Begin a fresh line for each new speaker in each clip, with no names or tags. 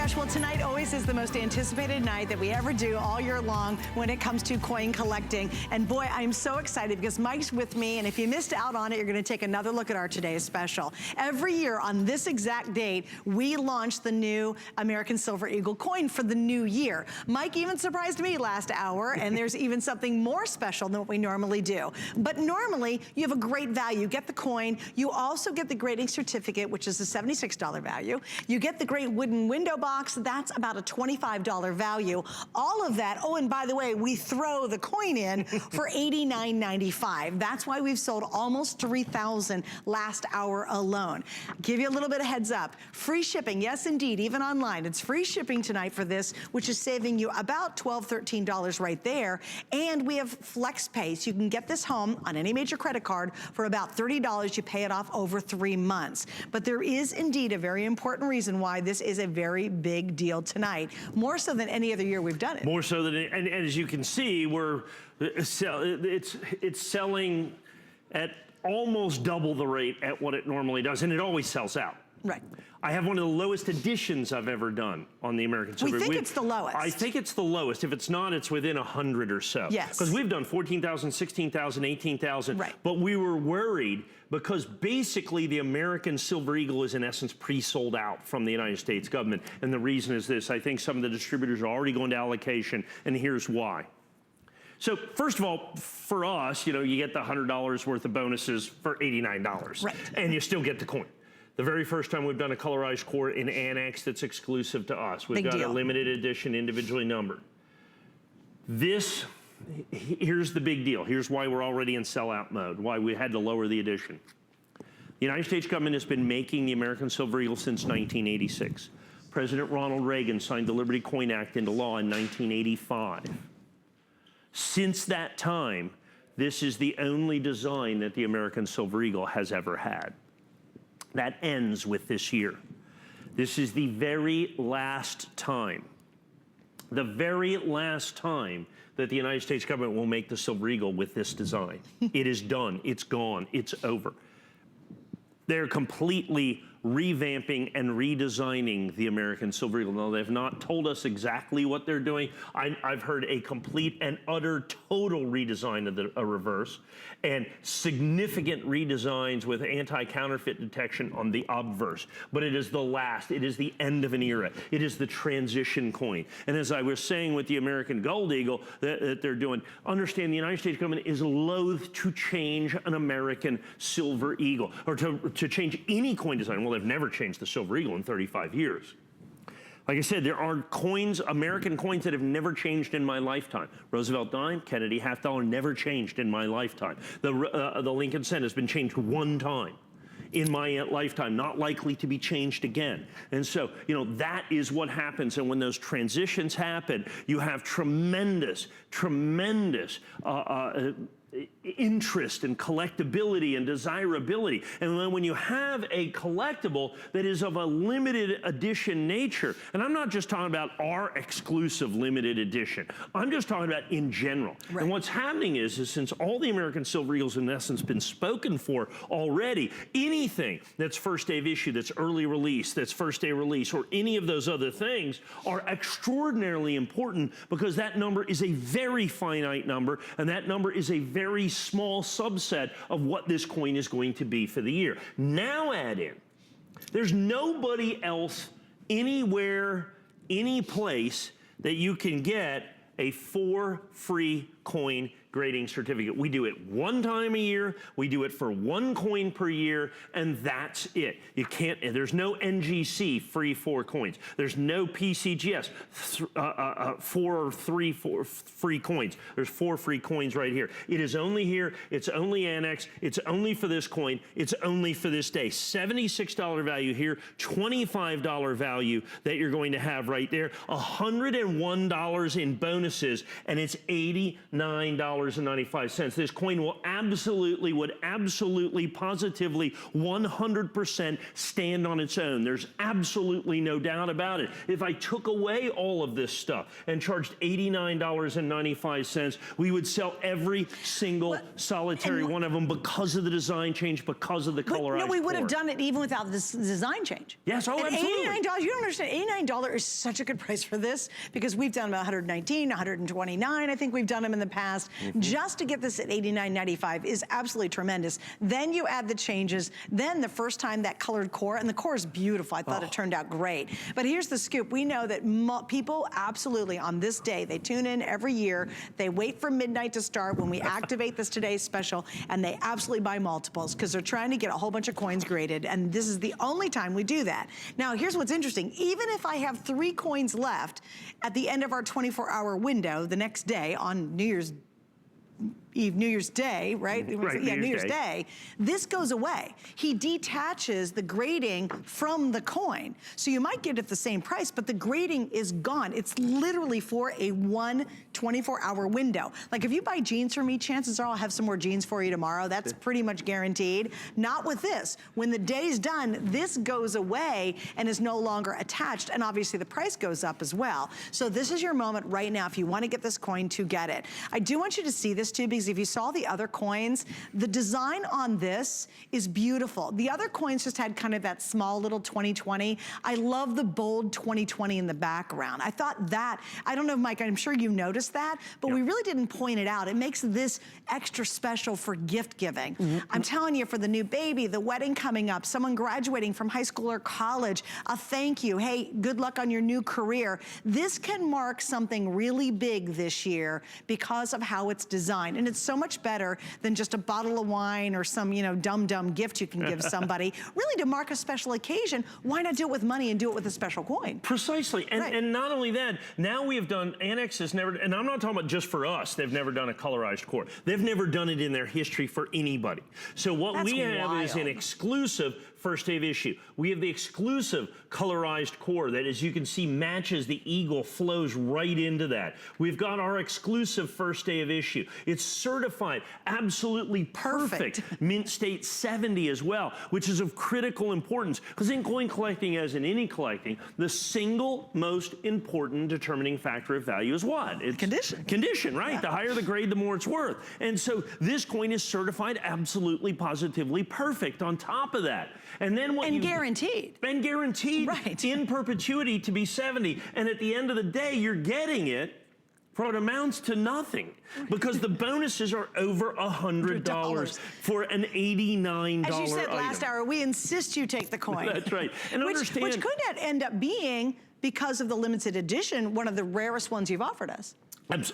gosh, well, tonight always is the most anticipated night that we ever do all year long when it comes to coin collecting. And boy, I'm so excited because Mike's with me, and if you missed out on it, you're gonna take another look at our today's special. Every year on this exact date, we launch the new American Silver Eagle coin for the new year. Mike even surprised me last hour, and there's even something more special than what we normally do. But normally, you have a great value. Get the coin. You also get the grading certificate, which is a $76 value. You get the great wooden window box. That's about a $25 value. All of that, oh, and by the way, we throw the coin in for $89.95. That's why we've sold almost 3,000 last hour alone. Give you a little bit of heads up. Free shipping, yes indeed, even online. It's free shipping tonight for this, which is saving you about $12, $13 right there. And we have flex pay, so you can get this home on any major credit card for about $30. You pay it off over 3 months. But there is indeed a very important reason why this is a very big deal tonight, more so than any other year we've done it.
More so than, and as you can see, it's selling at almost double the rate at what it normally does, and it always sells out.
Right.
I have one of the lowest editions I've ever done on the American Silver.
We think it's the lowest.
I think it's the lowest. If it's not, it's within 100 or so.
Yes.
Because we've done 14,000, 16,000, 18,000.
Right.
But we were worried because basically the American Silver Eagle is in essence pre-sold out from the United States government. And the reason is this: I think some of the distributors are already going to allocation, and here's why. So first of all, for us, you get the $100 worth of bonuses for $89.
Right.
And you still get the coin. The very first time we've done a colorized core in Annex that's exclusive to us. We've got a limited edition, individually numbered. Here's the big deal. Here's why we're already in sellout mode, why we had to lower the edition. The United States government has been making the American Silver Eagle since 1986. President Ronald Reagan signed the Liberty Coin Act into law in 1985. Since that time, this is the only design that the American Silver Eagle has ever had. That ends with this year. This is the very last time that the United States government will make the Silver Eagle with this design. It is done, it's gone, it's over. They're completely revamping and redesigning the American Silver Eagle. Now, they've not told us exactly what they're doing. I've heard a complete and utter total redesign of a reverse, and significant redesigns with anti-counterfeit detection on the obverse. But it is it is the end of an era. It is the transition coin. And as I was saying with the American Gold Eagle that they're doing, understand the United States government is loath to change an American Silver Eagle, or to change any coin design. Well, they've never changed the Silver Eagle in 35 years. Like I said, there are coins, American coins, that have never changed in my lifetime. Roosevelt dime, Kennedy half dollar, never changed in my lifetime. The Lincoln cent has been changed one time in my lifetime, not likely to be changed again. And so, that is what happens. And when those transitions happen, you have tremendous interest and collectability and desirability. And when you have a collectible that is of a limited edition nature, and I'm not just talking about our exclusive limited edition, I'm just talking about in general. Right. And what's happening is since all the American Silver Eagles in essence been spoken for already, anything that's first day of issue, that's early release, that's first day release, or any of those other things are extraordinarily important, because that number is a very finite number, and that number is a very small subset of what this coin is going to be for the year. Now add in, there's nobody else anywhere, any place that you can get a 4 free coin grading certificate. We do it one time a year. We do it for 1 coin per year, and that's it. You can't, there's no NGC free 4 coins. There's no PCGS 4 or 3 free coins. There's 4 free coins right here. It is only here. It's only Annex. It's only for this coin. It's only for this day. $76 value here, $25 value that you're going to have right there. $101 in bonus bonuses, and it's $89.95. This coin would absolutely, positively, 100% stand on its own. There's absolutely no doubt about it. If I took away all of this stuff and charged $89.95, we would sell every single solitary one of them because of the design change, because of the colorized
No, we would have
core.
done it even without this design change.
Yes, oh,
and
absolutely.
$89, you don't understand, $89 is such a good price for this because we've done about 119, 129, I think we've done them in the past. Just to get this at $89.95 is absolutely tremendous. Then you add the changes, then the first time that colored core, and the core is beautiful. I thought it turned out great. But here's the scoop. We know that people absolutely on this day, they tune in every year, they wait for midnight to start when we activate this today's special, and they absolutely buy multiples because they're trying to get a whole bunch of coins graded, and this is the only time we do that. Now, here's what's interesting. Even if I have 3 coins left at the end of our 24-hour window the next day on New Year's Eve, New Year's Day, right?
Right,
yeah, New Year's Day. This goes away. He detaches the grading from the coin. So you might get it at the same price, but the grading is gone. It's literally for a 24-hour window. Like if you buy jeans from me, chances are I'll have some more jeans for you tomorrow. That's pretty much guaranteed. Not with this. When the day's done, this goes away and is no longer attached, and obviously the price goes up as well. So this is your moment right now if you want to get this coin to get it. I do want you to see this too, because if you saw the other coins, the design on this is beautiful. The other coins just had kind of that small little 2020. I love the bold 2020 in the background. I thought that, I don't know, Mike, I'm sure you noticed that, but we really didn't point it out. It makes this extra special for gift giving. I'm telling you, for the new baby, the wedding coming up, someone graduating from high school or college, a thank you. Hey, good luck on your new career. This can mark something really big this year because of how it's designed. And it's so much better than just a bottle of wine or some, you know, dumb gift you can give somebody. Really, to mark a special occasion, why not do it with money and do it with a special coin?
Precisely, and not only that, now we have done, Annex has never, and I'm not talking about just for us, they've never done a colorized core. They've never done it in their history for anybody. So what we have is an exclusive first day of issue. We have the exclusive colorized core that, as you can see, matches the eagle, flows right into that. We've got our exclusive first day of issue. It's certified absolutely perfect. Mint State 70 as well, which is of critical importance, because in coin collecting, as in any collecting, the single most important determining factor of value is what? It's
condition.
Condition, right? The higher the grade, the more it's worth. And so this coin is certified absolutely, positively perfect on top of that. And then what
guaranteed.
And guaranteed in perpetuity to be 70. And at the end of the day, you're getting it for what amounts to nothing, because the bonuses are over $100 for an $89
As you said
item.
last hour, we insist you take the coin.
That's right. And
which could end up being, because of the limited edition, one of the rarest ones you've offered us.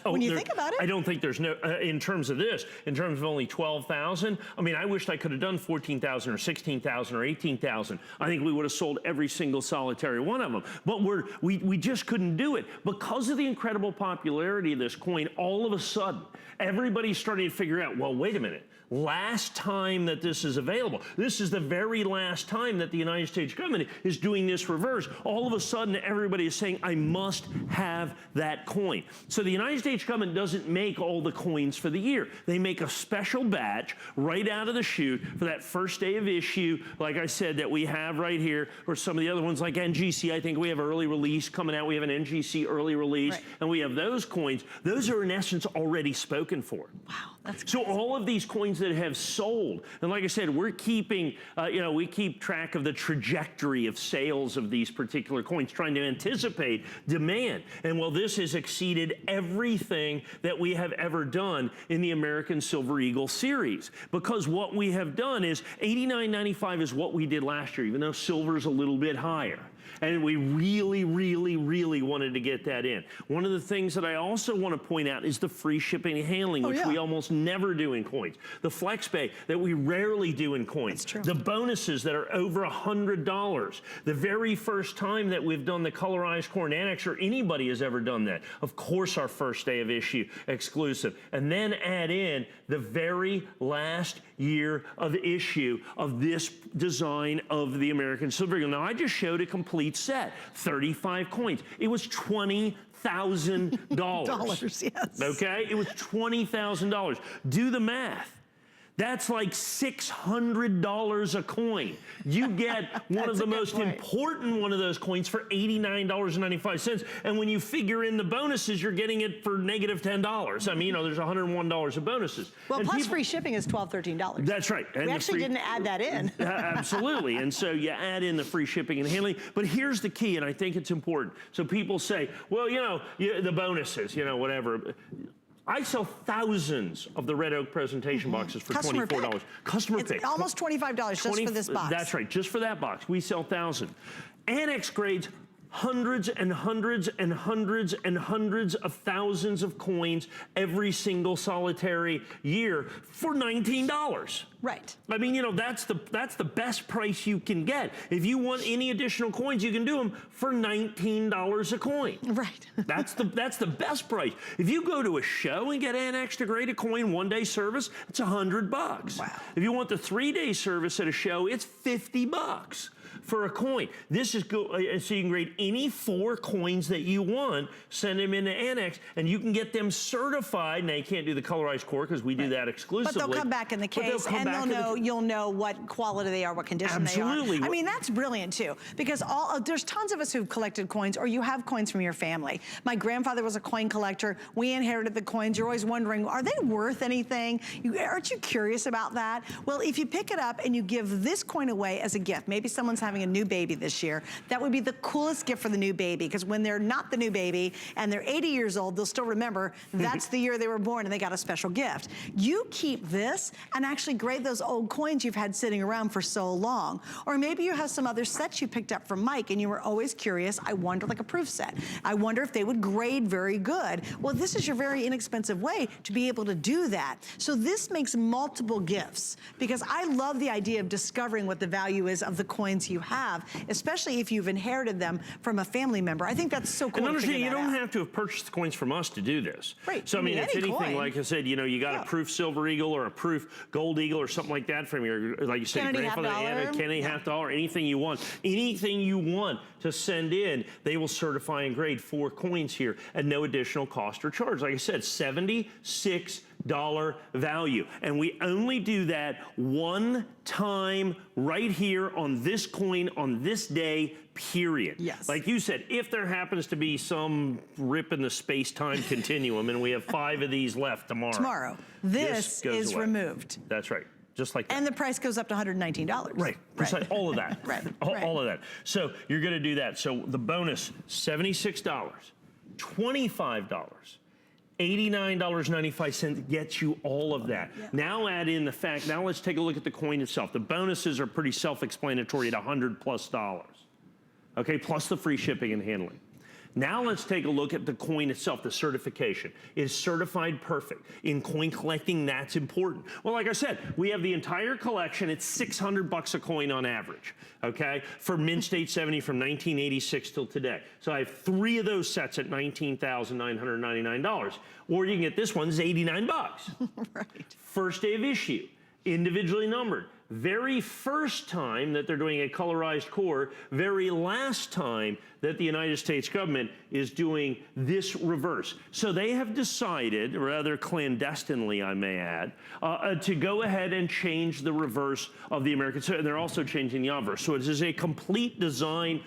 When you think about it.
I don't think there's no, in terms of this, in terms of only 12,000, I mean, I wished I could have done 14,000 or 16,000 or 18,000. I think we would have sold every single solitary one of them. But we just couldn't do it. Because of the incredible popularity of this coin, all of a sudden, everybody started to figure out, well, wait a minute. Last time that this is available, this is the very last time that the United States government is doing this reverse. All of a sudden, everybody is saying, I must have that coin. So the United States government doesn't make all the coins for the year. They make a special batch right out of the chute for that first day of issue, like I said, that we have right here, or some of the other ones like NGC. I think we have early release coming out. We have an NGC early release, and we have those coins. Those are, in essence, already spoken for.
Wow, that's
so all of these coins that have sold, and like I said, we're keeping, we keep track of the trajectory of sales of these particular coins, trying to anticipate demand. And well, this has exceeded everything that we have ever done in the American Silver Eagle series, because what we have done is $89.95 is what we did last year, even though silver's a little bit higher. And we really wanted to get that in. One of the things that I also want to point out is the free shipping and handling, which we almost never do in coins. The FlexPay that we rarely do in coins.
That's true.
The bonuses that are over $100. The very first time that we've done the colorized core and annex, or anybody has ever done that. Of course, our first day of issue exclusive. And then add in the very last year of issue of this design of the American Silver Eagle. Now, I just showed a complete set, 35 coins. It was $20,000.
Yes.
Okay? It was $20,000. Do the math. That's like $600 a coin. You get one of the most important one of those coins for $89.95. And when you figure in the bonuses, you're getting it for negative $10. I mean, you know, there's $101 of bonuses.
Well,
and
plus free shipping is $12, $13.
That's right. And
we actually didn't add that in.
Absolutely. And so you add in the free shipping and handling. But here's the key, and I think it's important. So people say, well, you know, the bonuses, you know, whatever. I sell thousands of the Red Oak presentation boxes for $24. Customer pick.
It's almost $25 just for this box.
That's right, just for that box. We sell thousands. Annex grades, hundreds and hundreds and hundreds and hundreds of thousands of coins every single solitary year for $19.
Right.
I mean, you know, that's the best price you can get. If you want any additional coins, you can do them for $19 a coin.
Right.
That's the best price. If you go to a show and get Annex to grade a coin, 1-day service, it's $100.
Wow.
If you want the 3-day service at a show, it's $50 for a coin. This is so you can grade any 4 coins that you want, send them into Annex, and you can get them certified. Now, you can't do the colorized core because we do that exclusively.
But they'll come back in the case, and you'll know what quality they are, what condition they are. I mean, that's brilliant too, because there's tons of us who've collected coins, or you have coins from your family. My grandfather was a coin collector. We inherited the coins. You're always wondering, are they worth anything? Aren't you curious about that? Well, if you pick it up and you give this coin away as a gift, maybe someone's having a new baby this year, that would be the coolest gift for the new baby, because when they're not the new baby and they're 80 years old, they'll still remember that's the year they were born and they got a special gift. You keep this and actually grade those old coins you've had sitting around for so long. Or maybe you have some other sets you picked up from Mike and you were always curious, I wonder, like a proof set, I wonder if they would grade very good. Well, this is your very inexpensive way to be able to do that. So this makes multiple gifts, because I love the idea of discovering what the value is of the coins you have, especially if you've inherited them from a family member. I think that's so cool.
And understand, you don't have to have purchased the coins from us to do this.
Right.
So I mean, if anything, like I said, you know, you got a proof Silver Eagle or a proof Gold Eagle or something like that from your, like you said, grandfather, Anna, Kennedy $50, anything you want to send in, they will certify and grade 4 coins here at no additional cost or charge. Like I said, $76 value. And we only do that one time right here on this coin on this day, period.
Yes.
Like you said, if there happens to be some rip in the space-time continuum and we have 5 of these left tomorrow. This is removed. That's right. Just like that.
And the price goes up to $119.
Right. Right. All of that.
Right.
All of that. So you're going to do that. So the bonus, $76, $25, $89.95 gets you all of that. Yeah. Now add in the fact, now let's take a look at the coin itself. The bonuses are pretty self-explanatory at $100+. Okay, plus the free shipping and handling. Now let's take a look at the coin itself, the certification. It is certified perfect. In coin collecting, that's important. Well, like I said, we have the entire collection. It's $600 a coin on average, okay? For Mint State 70 from 1986 till today. So I have 3 of those sets at $19,999. Or you can get this one, it's $89.
Right.
First day of issue, individually numbered. Very first time that they're doing a colorized core, very last time that the United States government is doing this reverse. So they have decided, rather clandestinely I may add, to go ahead and change the reverse of the American, and they're also changing the obverse. So it is a complete design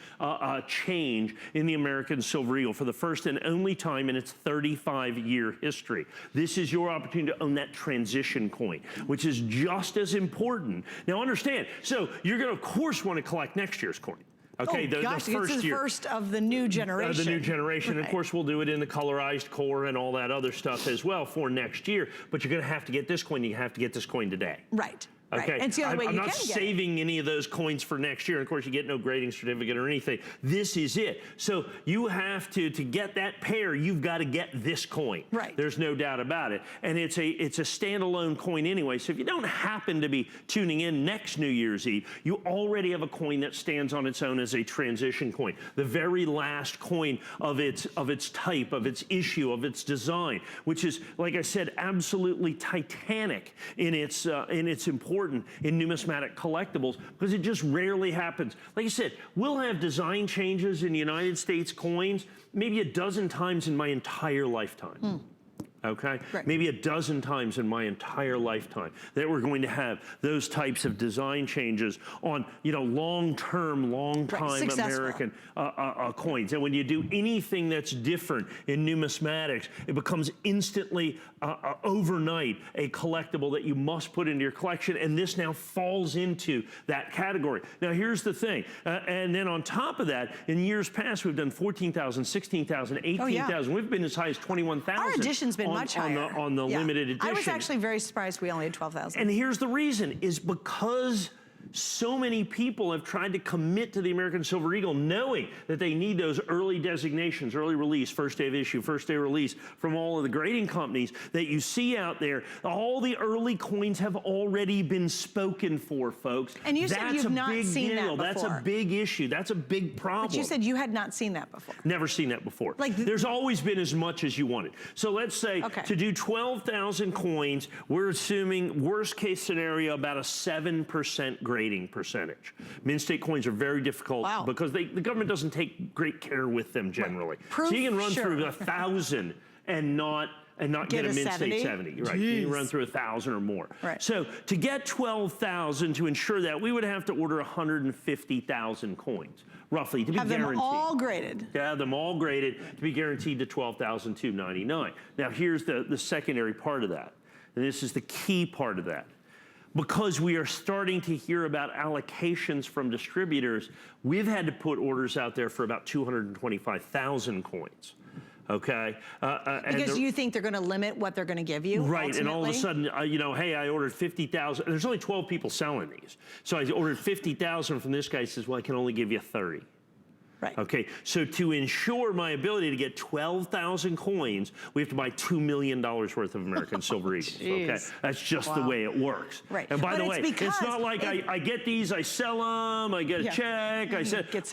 change in the American Silver Eagle for the first and only time in its 35-year history. This is your opportunity to own that transition coin, which is just as important. Now understand, so you're gonna of course want to collect next year's coin. Okay,
the first of the new generation.
The new generation.
Right.
Of course, we'll do it in the colorized core and all that other stuff as well for next year. But you're going to have to get this coin. You have to get this coin today.
Right.
Okay,
And it's the only way
I'm
you
not
can get
saving any of those coins for next year. Of course, you get no grading certificate or anything. This is it. So you have to get that pair, you've got to get this coin.
Right.
There's no doubt about it. And it's a standalone coin anyway. So if you don't happen to be tuning in next New Year's Eve, you already have a coin that stands on its own as a transition coin. The very last coin of its type, of its issue, of its design, which is, like I said, absolutely titanic in its importance in numismatic collectibles, because it just rarely happens. Like I said, we'll have design changes in United States coins maybe a dozen times in my entire lifetime. Okay?
Right.
Maybe a dozen times in my entire lifetime that we're going to have those types of design changes on, long-term, long-time American coins. And when you do anything that's different in numismatics, it becomes instantly, overnight, a collectible that you must put into your collection, and this now falls into that category. Now, here's the thing, and then on top of that, in years past, we've done 14,000, 16,000, 18,000. We've been as high as 21,000.
Our edition's been much higher.
On the limited edition.
I was actually very surprised we only had 12,000.
And here's the reason, is because so many people have tried to commit to the American Silver Eagle knowing that they need those early designations, early release, first day of issue, first day release from all of the grading companies that you see out there. All the early coins have already been spoken for, folks.
And you said you've not seen that before.
That's a big issue. That's a big problem.
But you said you had not seen that before.
Never seen that before. There's always been as much as you wanted. So let's say to do 12,000 coins, we're assuming worst case scenario about a 7% grading percentage. Mint state coins are very difficult because the government doesn't take great care with them generally. So you can run through 1,000 and not get a mint state 70. Right. You can run through 1,000 or more. Right. So to get 12,000, to ensure that, we would have to order 150,000 coins, roughly, to be guaranteed. Have them all graded. To have them all graded to be guaranteed to 12,299. Now here's the secondary part of that. And this is the key part of that. Because we are starting to hear about allocations from distributors, we've had to put orders out there for about 225,000 coins. Okay?
Because you think they're going to limit what they're going to give you?
Right,
ultimately?
and all of a sudden, hey, I ordered 50,000. There's only 12 people selling these. So I ordered 50,000 from this guy. He says, well, I can only give you 30. Right. Okay, so to ensure my ability to get 12,000 coins, we have to buy $2 million worth of American Silver Eagles. Okay, that's just the way it works. Right. And by the way, it's not like I get these, I sell them, I get a check,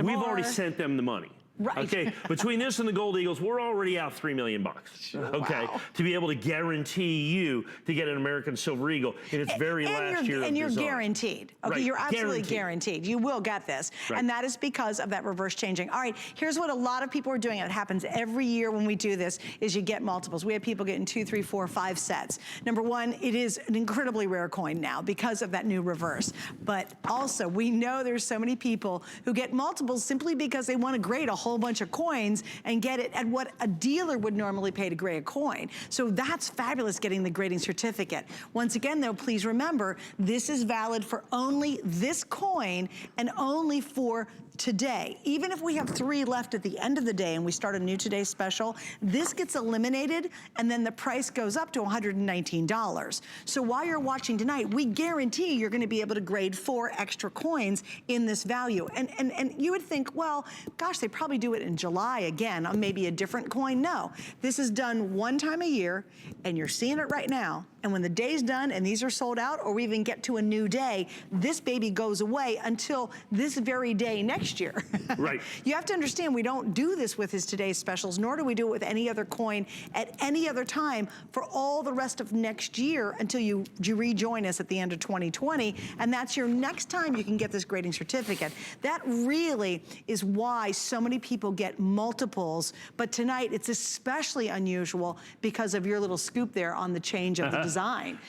we've already sent them the money. Right. Okay, between this and the Gold Eagles, we're already out $3 million. Okay, to be able to guarantee you to get an American Silver Eagle in its very last year of design. And you're guaranteed. Okay, you're absolutely guaranteed. You will get this, and that is because of that reverse changing. All right, here's what a lot of people are doing, and it happens every year when we do this, is you get multiples. We have people getting 2, 3, 4, 5 sets. Number one, it is an incredibly rare coin now because of that new reverse. But also, we know there's so many people who get multiples simply because they want to grade a whole bunch of coins and get it at what a dealer would normally pay to grade a coin. So that's fabulous, getting the grading certificate. Once again, though, please remember, this is valid for only this coin and only for today. Even if we have 3 left at the end of the day and we start a new Today special, this gets eliminated and then the price goes up to $119. So while you're watching tonight, we guarantee you're going to be able to grade 4 extra coins in this value. And you would think, well, gosh, they probably do it in July again on maybe a different coin. No, this is done one time a year and you're seeing it right now. And when the day's done and these are sold out, or we even get to a new day, this baby goes away until this very day next year. Right. You have to understand, we don't do this with his Today's specials, nor do we do it with any other coin at any other time for all the rest of next year until you rejoin us at the end of 2020. And that's your next time you can get this grading certificate. That really is why so many people get multiples. But tonight, it's especially unusual because of your little scoop there on the change of the design.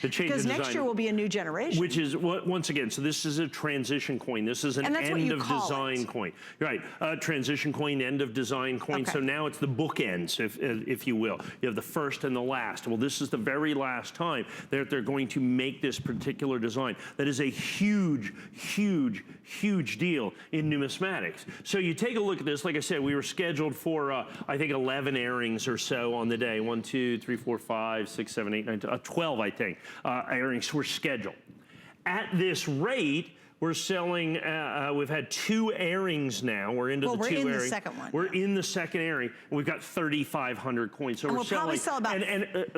Because next year will be a new generation. Which is, once again, so this is a transition coin. This is an end of design coin. Right, transition coin, end of design coin. So now it's the bookends, if you will. You have the first and the last. Well, this is the very last time that they're going to make this particular design. That is a huge, huge, huge deal in numismatics. So you take a look at this. Like I said, we were scheduled for, I think, 11 airings or so on the day. 1, 2, 3, 4, 5, 6, 7, 8, 9, 12, I think, airings were scheduled. At this rate, we're selling, we've had 2 airings now. We're into the 2 airings.
We're in the second one.
We're in the second airing, and we've got 3,500 coins. So
and
we'll
probably sell about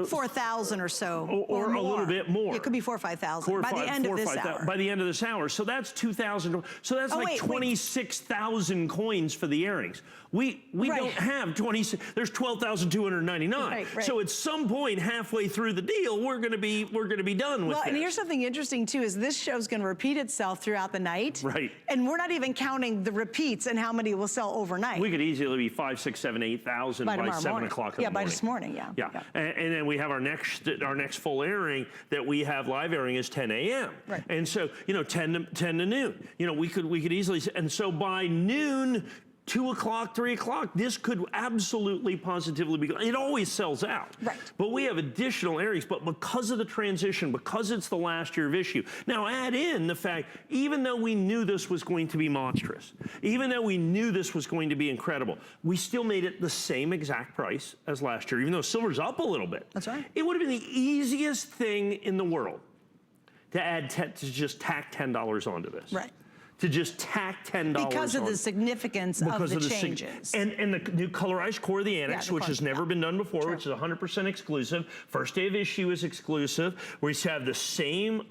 4,000 or so,
or
more.
a little bit more.
It could be 4,000 or 5,000 by the end of this hour.
By the end of this hour. So that's 2,000. So that's 26,000 coins for the airings. We don't have 26. There's 12,299. Right. So at some point halfway through the deal, we're going to be done with
Well,
this.
and here's something interesting too: is this show's going to repeat itself throughout the night.
Right.
And we're not even counting the repeats and how many will sell overnight.
We could easily be 5, 6, 7, 8,000 by 7 o'clock in the morning.
Yeah, by this morning. Yeah.
And then we have our next full airing that we have live airing is 10 a.m.
Right.
And so 10 to noon. We could easily, and so by noon, 2 o'clock, 3 o'clock, this could absolutely positively be, it always sells out.
Right.
But we have additional areas, but because of the transition, because it's the last year of issue, now add in the fact, even though we knew this was going to be monstrous, even though we knew this was going to be incredible, we still made it the same exact price as last year, even though silver's up a little bit.
That's right.
It would have been the easiest thing in the world to just tack $10 onto this.
Right.
To just tack $10
because of the significance of the changes.
And the new colorized core of the annex, which has never been done before, which is 100% exclusive. First day of issue is exclusive. We have the same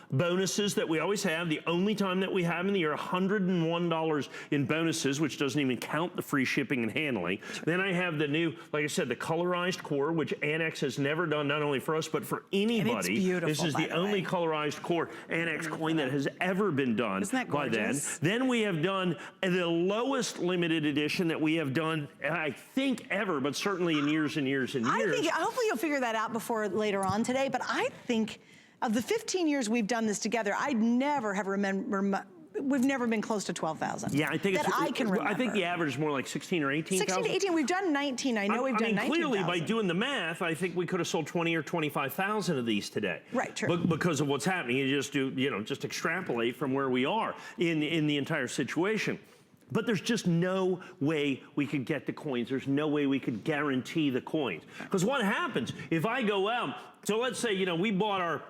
bonuses that we always have. The only time that we have in the year, $101 in bonuses, which doesn't even count the free shipping and handling. Then I have the new, like I said, the colorized core, which Annex has never done, not only for us, but for anybody.
And it's beautiful,
this is the only colorized core Annex coin that has ever been done.
Isn't that gorgeous?
Then we have done the lowest limited edition that we have done, I think, ever, but certainly in years and years and years.
I think, hopefully you'll figure that out before later on today, but I think of the 15 years we've done this together, I'd never have we've never been close to 12,000.
Yeah, I think
I can remember.
I think the average is more like 16 or 18,000.
16 to 18. We've done 19. I know we've done 19,000.
Clearly, by doing the math, I think we could have sold 20 or 25,000 of these today.
Right, true.
Because of what's happening, you just do, just extrapolate from where we are in the entire situation. But there's just no way we could get the coins. There's no way we could guarantee the coins. Because what happens if I go out? So let's say we bought our.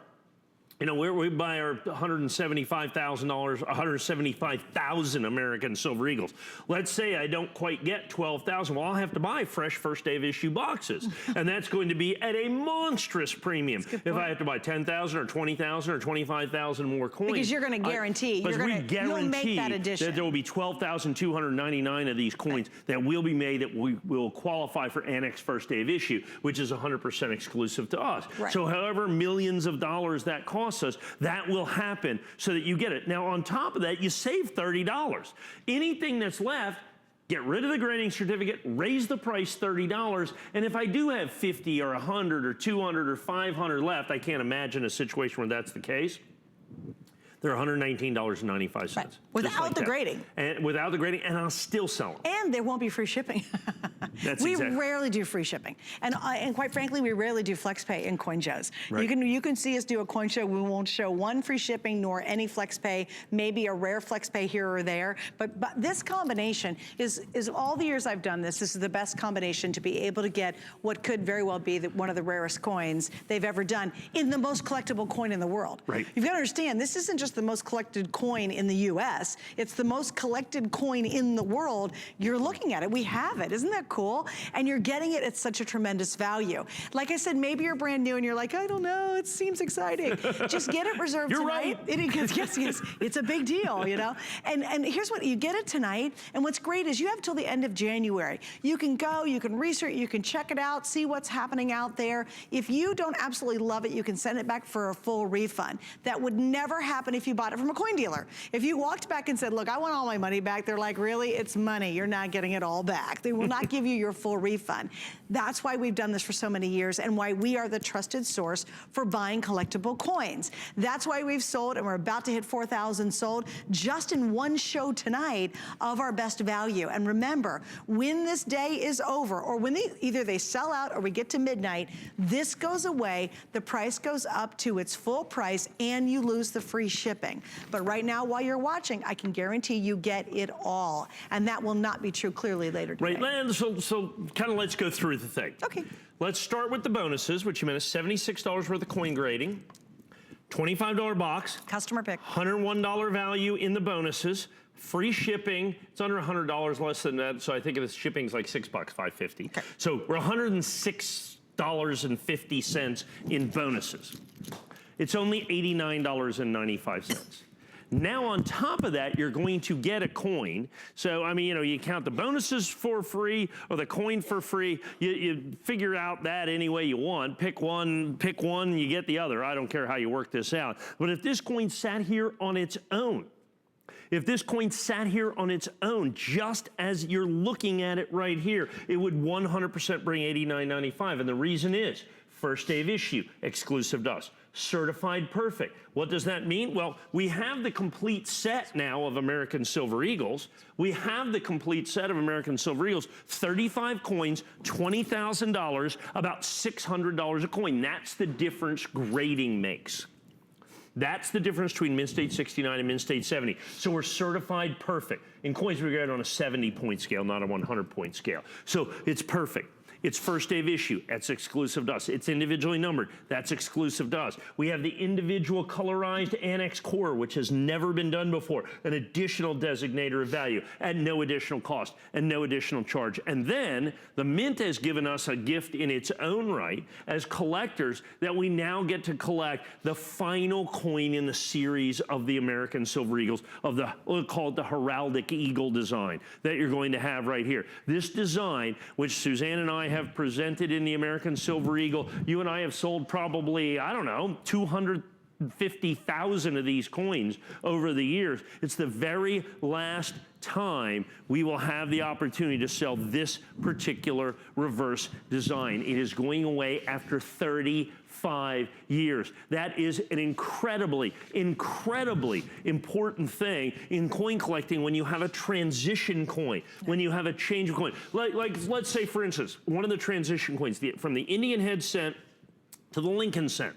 We buy our $175,000, 175,000 American Silver Eagles. Let's say I don't quite get 12,000. Well, I'll have to buy fresh first day of issue boxes. And that's going to be at a monstrous premium if I have to buy 10,000 or 20,000 or 25,000 more coins.
Because you're going to guarantee, you'll make that addition.
That there will be 12,299 of these coins that will be made that we will qualify for Annex first day of issue, which is 100% exclusive to us.
Right.
So however millions of dollars that costs us, that will happen so that you get it. Now, on top of that, you save $30. Anything that's left, get rid of the grading certificate, raise the price $30, and if I do have 50 or 100 or 200 or 500 left, I can't imagine a situation where that's the case. They're $119.95.
Right. Without the grading.
And without the grading, and I'll still sell them.
And there won't be free shipping. We rarely do free shipping. And quite frankly, we rarely do FlexPay in coin shows. Right. You can see us do a coin show. We won't show one free shipping nor any FlexPay, maybe a rare FlexPay here or there. But this combination is all the years I've done this is the best combination to be able to get what could very well be one of the rarest coins they've ever done in the most collectible coin in the world.
Right.
You've got to understand, this isn't just the most collected coin in the US, it's the most collected coin in the world. You're looking at it, we have it, isn't that cool? And you're getting it at such a tremendous value. Like I said, maybe you're brand new and you're like, I don't know, it seems exciting. Just get it reserved tonight. You're right. Yes, it's a big deal, And here's what, you get it tonight, and what's great is you have till the end of January. You can go, you can research, you can check it out, see what's happening out there. If you don't absolutely love it, you can send it back for a full refund. That would never happen if you bought it from a coin dealer. If you walked back and said, look, I want all my money back, they're like, really? It's money. You're not getting it all back. They will not give you your full refund. That's why we've done this for so many years and why we are the trusted source for buying collectible coins. That's why we've sold, and we're about to hit 4,000 sold just in one show tonight of our best value. And remember, when this day is over, or when either they sell out or we get to midnight, this goes away, the price goes up to its full price, and you lose the free shipping. But right now, while you're watching, I can guarantee you get it all. And that will not be true clearly later today.
Right, so kind of let's go through the thing.
Okay.
Let's start with the bonuses, which you meant is $76 worth of coin grading, $25 box.
Customer pick.
$101 value in the bonuses. Free shipping. It's under $100 less than that, so I think if shipping's like $6, $5.50. Okay. So we're $106.50 in bonuses. It's only $89.95. Now on top of that, you're going to get a coin. So, I mean, you know, you count the bonuses for free or the coin for free. You figure out that any way you want. Pick one, you get the other. I don't care how you work this out. But if this coin sat here on its own, just as you're looking at it right here, it would 100% bring $89.95. And the reason is, first day of issue, exclusive to us. Certified perfect. What does that mean? Well, we have the complete set now of American Silver Eagles. We have the complete set of American Silver Eagles, 35 coins, $20,000, about $600 a coin. That's the difference grading makes. That's the difference between Mint State 69 and Mint State 70. So we're certified perfect. In coins, we grade on a 70-point scale, not a 100-point scale. So it's perfect. It's first day of issue. That's exclusive to us. It's individually numbered. That's exclusive to us. We have the individual colorized annex core, which has never been done before. An additional designator of value at no additional cost and no additional charge. And then the Mint has given us a gift in its own right as collectors that we now get to collect the final coin in the series of the American Silver Eagles of the, we'll call it the heraldic eagle design that you're going to have right here. This design, which Suzanne and I have presented in the American Silver Eagle. You and I have sold probably, I don't know, 250,000 of these coins over the years. It's the very last time we will have the opportunity to sell this particular reverse design. It is going away after 35 years. That is an incredibly important thing in coin collecting when you have a transition coin, when you have a change of coin. Like let's say, for instance, one of the transition coins, from the Indian head cent to the Lincoln cent.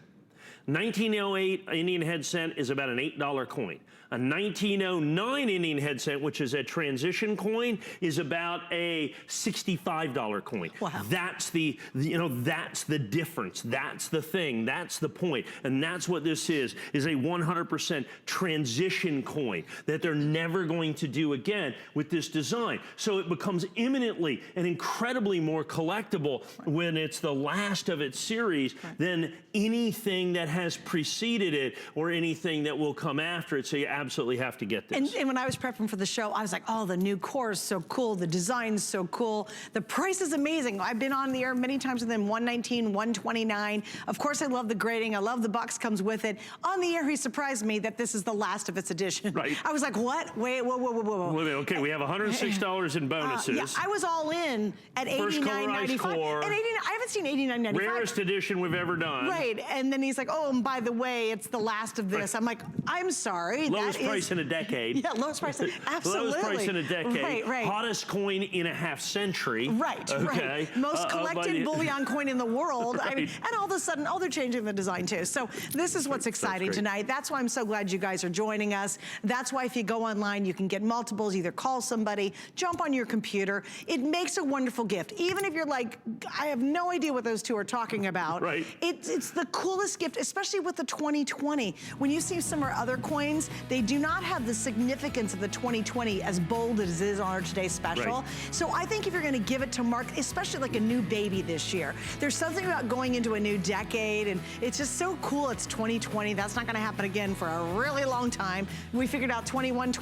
1908 Indian head cent is about an $8 coin. A 1909 Indian head cent, which is a transition coin, is about a $65 coin. Wow. That's the, that's the difference. That's the thing. That's the point. And that's what this is a 100% transition coin that they're never going to do again with this design. So it becomes imminently and incredibly more collectible when it's the last of its series than anything that has preceded it or anything that will come after it. So you absolutely have to get this.
And when I was prepping for the show, I was like, oh, the new core is so cool. The design's so cool. The price is amazing. I've been on the air many times with them, $119, $129. Of course, I love the grading. I love the box comes with it. On the air, he surprised me that this is the last of its edition.
Right.
I was like, what? Wait, whoa.
Okay, we have $106 in bonuses.
Yeah, I was all in at $89.95. At $89, I haven't seen $89.95.
Rarest edition we've ever done.
Right, and then he's like, oh, and by the way, it's the last of this. I'm like, I'm sorry.
Lowest price in a decade.
Yeah, lowest price, absolutely.
Lowest price in a decade.
Right.
Hottest coin in a half century.
Right, right. Most collected bullion coin in the world. I mean, and all of a sudden, they're changing the design too. So this is what's exciting tonight. That's why I'm so glad you guys are joining us. That's why if you go online, you can get multiples, either call somebody, jump on your computer. It makes a wonderful gift. Even if you're like, I have no idea what those two are talking about.
Right.
It's the coolest gift, especially with the 2020. When you see some of our other coins, they do not have the significance of the 2020 as bold as it is on our today's special.
Right.
So I think if you're gonna give it to Mark, especially like a new baby this year, there's something about going into a new decade, and it's just so cool. It's 2020. That's not gonna happen again for a really long time. We figured out 21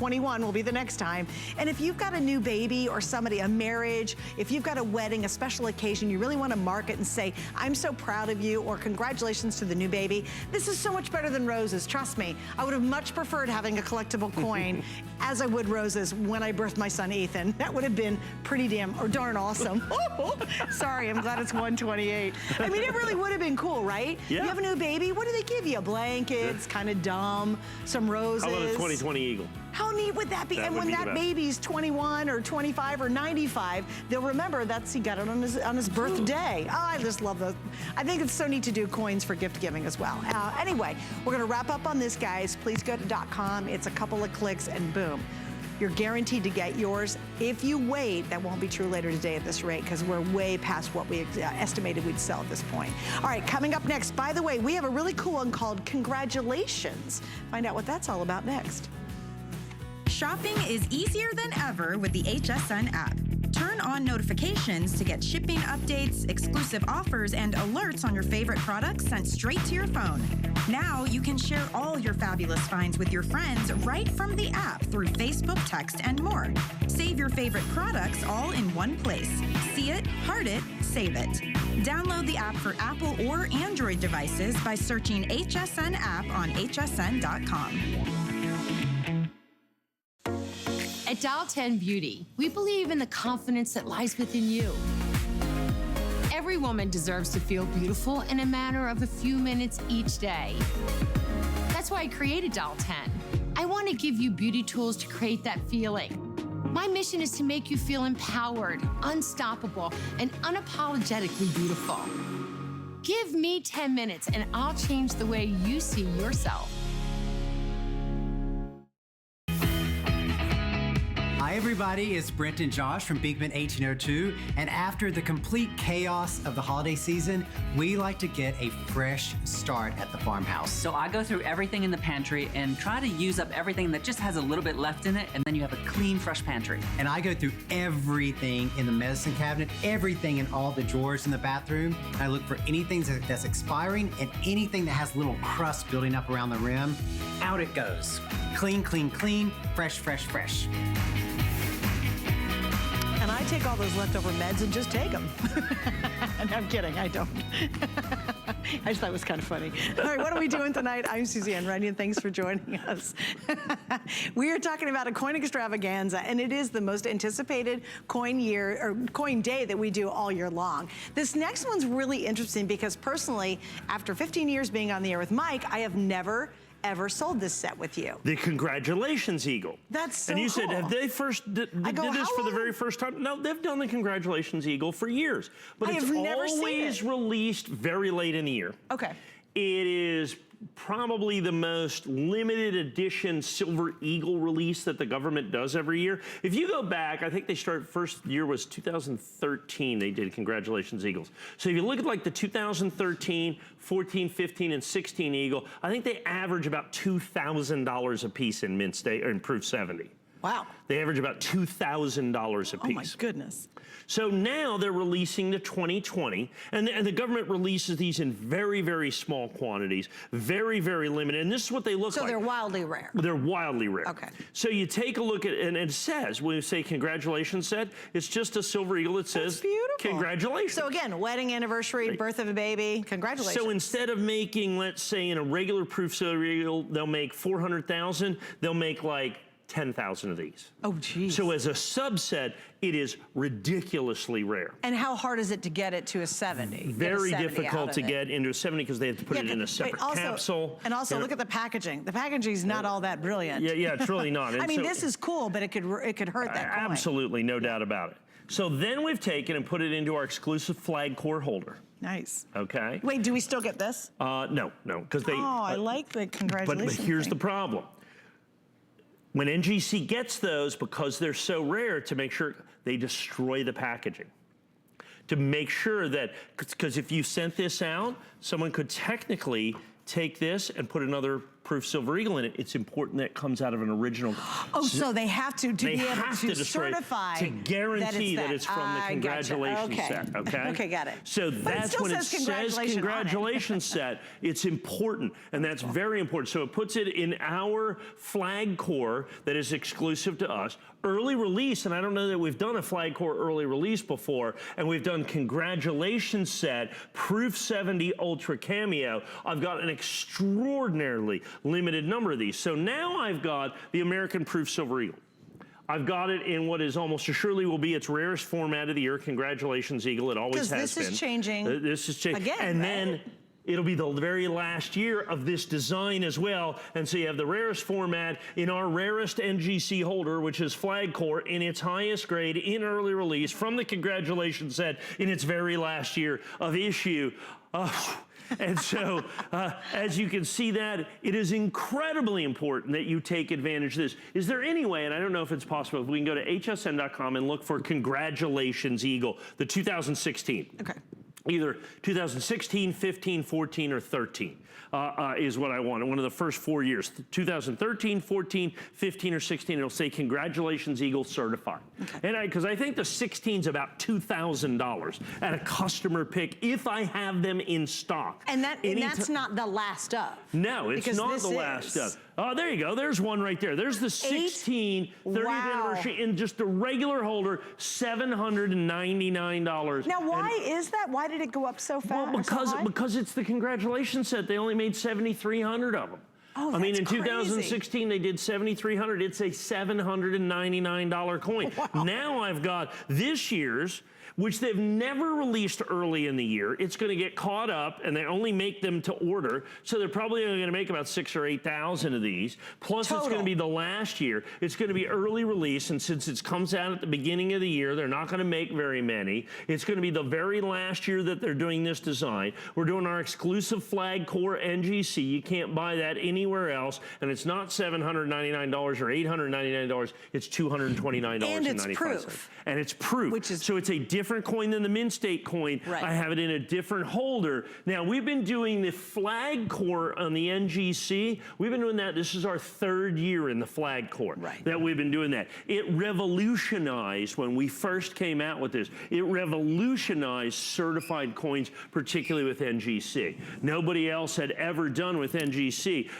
will be the next time. And if you've got a new baby or somebody, a marriage, if you've got a wedding, a special occasion, you really wanna mark it and say, I'm so proud of you, or congratulations to the new baby. This is so much better than roses, trust me. I would have much preferred having a collectible coin as I would roses when I birthed my son Ethan. That would have been pretty darn awesome. Sorry, I'm glad it's 128. I mean, it really would have been cool, right?
Yeah.
You have a new baby, what do they give you? Blankets, kind of dumb, some roses.
How about a 2020 Eagle?
How neat would that be? And when that baby's 21 or 25 or 95, they'll remember he got it on his birthday. Oh, I just love those. I think it's so neat to do coins for gift giving as well. Anyway, we're gonna wrap up on this, guys. Please go to .com. It's a couple of clicks and boom. You're guaranteed to get yours. If you wait, that won't be true later today at this rate because we're way past what we estimated we'd sell at this point. All right, coming up next, by the way, we have a really cool one called Congratulations. Find out what that's all about next.
Shopping is easier than ever with the HSN app. Turn on notifications to get shipping updates, exclusive offers, and alerts on your favorite products sent straight to your phone. Now you can share all your fabulous finds with your friends right from the app through Facebook, text, and more. Save your favorite products all in one place. See it, heart it, save it. Download the app for Apple or Android devices by searching HSN app on hsn.com.
At Dial 10 Beauty, we believe in the confidence that lies within you. Every woman deserves to feel beautiful in a matter of a few minutes each day. That's why I created Dial 10. I want to give you beauty tools to create that feeling. My mission is to make you feel empowered, unstoppable, and unapologetically beautiful. Give me 10 minutes and I'll change the way you see yourself.
Hi everybody, it's Brent and Josh from Beekman 1802, and after the complete chaos of the holiday season, we like to get a fresh start at the farmhouse.
So I go through everything in the pantry and try to use up everything that just has a little bit left in it, and then you have a clean, fresh pantry.
And I go through everything in the medicine cabinet, everything in all the drawers in the bathroom. I look for anything that's expiring and anything that has little crust building up around the rim. Out it goes. Clean, clean, clean, fresh, fresh, fresh.
And I take all those leftover meds and just take them. No, I'm kidding, I don't. I just thought it was kind of funny. All right, what are we doing tonight? I'm Suzanne Runyon, thanks for joining us. We are talking about a coin extravaganza, and it is the most anticipated coin year, or coin day that we do all year long. This next one's really interesting because personally, after 15 years being on the air with Mike, I have never ever sold this set with you.
The Congratulations Eagle.
That's so
And you
cool.
said, have they did this for the very first time? No, they've done the Congratulations Eagle for years. But it's always released very late in the year.
Okay.
It is probably the most limited edition Silver Eagle release that the government does every year. If you go back, I think they started, first year was 2013, they did Congratulations Eagles. So if you look at like the 2013, 14, 15, and 16 Eagle, I think they average about $2,000 a piece in Mint State, or in Proof 70.
Wow.
They average about $2,000 a piece.
Oh my goodness.
So now they're releasing the 2020, and the government releases these in very, very small quantities, very, very limited, and this is what they look like.
So they're wildly rare.
They're wildly rare.
Okay.
So you take a look at, and it says, when you say congratulations set, it's just a silver eagle that says, congratulations.
So again, wedding anniversary, birth of a baby, congratulations.
So instead of making, let's say in a regular proof silver eagle, they'll make 400,000, they'll make like 10,000 of these.
Oh, geez.
So as a subset, it is ridiculously rare.
And how hard is it to get it to a 70?
Very difficult to get into a 70 because they have to put it in a separate capsule.
And also, look at the packaging. The packaging's not all that brilliant.
Yeah, it's really not.
I mean, this is cool, but it could hurt that coin.
Absolutely, no doubt about it. So then we've taken and put it into our exclusive flag core holder.
Nice.
Okay.
Wait, do we still get this?
No, because they.
Oh, I like the congratulations.
But here's the problem. When NGC gets those, because they're so rare, to make sure they destroy the packaging. To make sure that, because if you sent this out, someone could technically take this and put another Proof Silver Eagle in it. It's important that it comes out of an original.
Oh, so they have to be able to certify,
to guarantee that it's from the congratulations set, okay?
Okay, got it.
So that's when it says congratulations set, it's important, and that's very important. So it puts it in our flag core that is exclusive to us. Early release, and I don't know that we've done a flag core early release before, and we've done congratulations set, Proof 70 Ultra Cameo. I've got an extraordinarily limited number of these. So now I've got the American Proof Silver Eagle. I've got it in what is almost assuredly will be its rarest format of the year. Congratulations, Eagle. It always has been.
Because this is changing.
This is changing.
Again,
and then it'll be the very last year of this design as well. And so you have the rarest format in our rarest NGC holder, which is flag core, in its highest grade in early release from the congratulations set in its very last year of issue. And so, as you can see that, it is incredibly important that you take advantage of this. Is there any way, and I don't know if it's possible, if we can go to hsn.com and look for Congratulations Eagle, the 2016.
Okay.
Either 2016, 15, 14, or 13 is what I wanted. One of the first 4 years, 2013, 14, 15, or 16, it'll say Congratulations Eagle Certified. Okay. And because I think the 16's about $2,000 at a customer pick if I have them in stock.
And that's not the last of.
No, it's not the last of. Oh, there you go. There's one right there. There's the 16 30th anniversary in just a regular holder, $799.
Now, why is that? Why did it go up so fast?
Well, because it's the congratulations set. They only made 7,300 of them.
Oh,
I mean, in
crazy.
2016, they did 7,300. It's a $799 coin.
Wow.
Now I've got this year's, which they've never released early in the year. It's going to get caught up, and they only make them to order, so they're probably only going to make about 6,000 or 8,000 of these. Plus, It's going to be the last year. It's going to be early release, and since it comes out at the beginning of the year, they're not going to make very many. It's going to be the very last year that they're doing this design. We're doing our exclusive flag core NGC. You can't buy that anywhere else, and it's not $799 or $899. It's $229.95.
And it's proof.
And it's proof. So it's a different coin than the Mint State coin.
Right.
I have it in a different holder. Now, we've been doing the flag core on the NGC. We've been doing that. This is our 3rd year in the flag core that we've been doing that. It revolutionized when we first came out with this. It revolutionized certified coins, particularly with NGC. Nobody else had ever done with NGC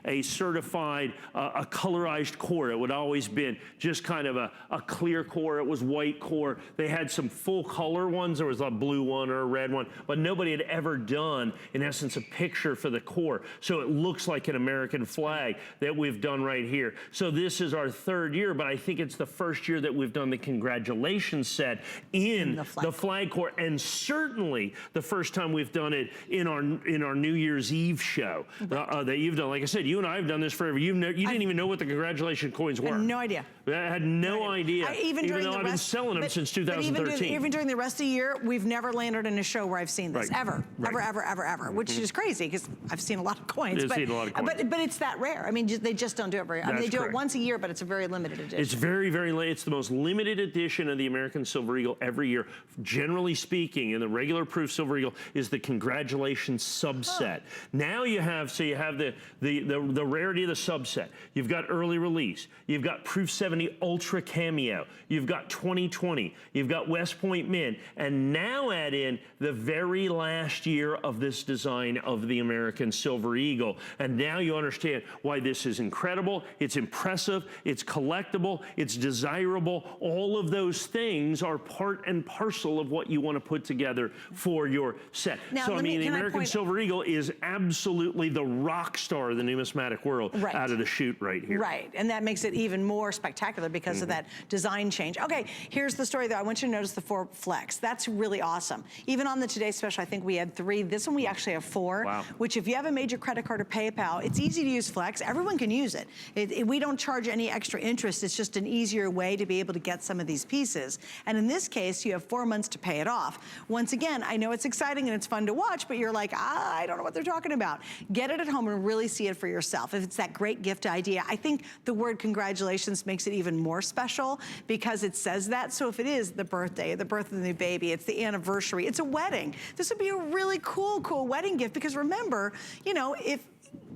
a certified, a colorized core. It would always been just kind of a clear core. It was white core. They had some full color ones. There was a blue one or a red one, but nobody had ever done, in essence, a picture for the core. So it looks like an American flag that we've done right here. So this is our 3rd year, but I think it's the first year that we've done the congratulations set in the flag core, and certainly the first time we've done it in our New Year's Eve show that you've done. Like I said, you and I have done this forever. You didn't even know what the congratulations coins were.
I had no idea.
I had no idea, even though I've been selling them since 2013.
Even during the rest of the year, we've never landed in a show where I've seen this, ever, ever, which is crazy because I've seen a lot of coins. But it's that rare. I mean, they just don't do it very. I mean, they do it once a year, but it's a very limited edition.
It's very, very late. It's the most limited edition of the American Silver Eagle every year. Generally speaking, and the regular proof Silver Eagle is the congratulations subset. Now you have the rarity of the subset. You've got early release. You've got Proof 70 Ultra Cameo. You've got 2020. You've got West Point Mint, and now add in the very last year of this design of the American Silver Eagle. And now you understand why this is incredible, it's impressive, it's collectible, it's desirable. All of those things are part and parcel of what you want to put together for your set.
Now,
so I mean, the American Silver Eagle is absolutely the rock star of the numismatic world out of the chute right here.
Right, and that makes it even more spectacular because of that design change. Okay, here's the story though. I want you to notice the 4 flex. That's really awesome. Even on the Today Special, I think we had 3. This one we actually have 4, which if you have a major credit card or PayPal, it's easy to use flex. Everyone can use it. We don't charge any extra interest. It's just an easier way to be able to get some of these pieces. And in this case, you have 4 months to pay it off. Once again, I know it's exciting and it's fun to watch, but you're like, I don't know what they're talking about. Get it at home and really see it for yourself. If it's that great gift idea, I think the word congratulations makes it even more special because it says that. So if it is the birthday, the birth of the new baby, it's the anniversary, it's a wedding, this would be a really cool wedding gift because remember, you know, if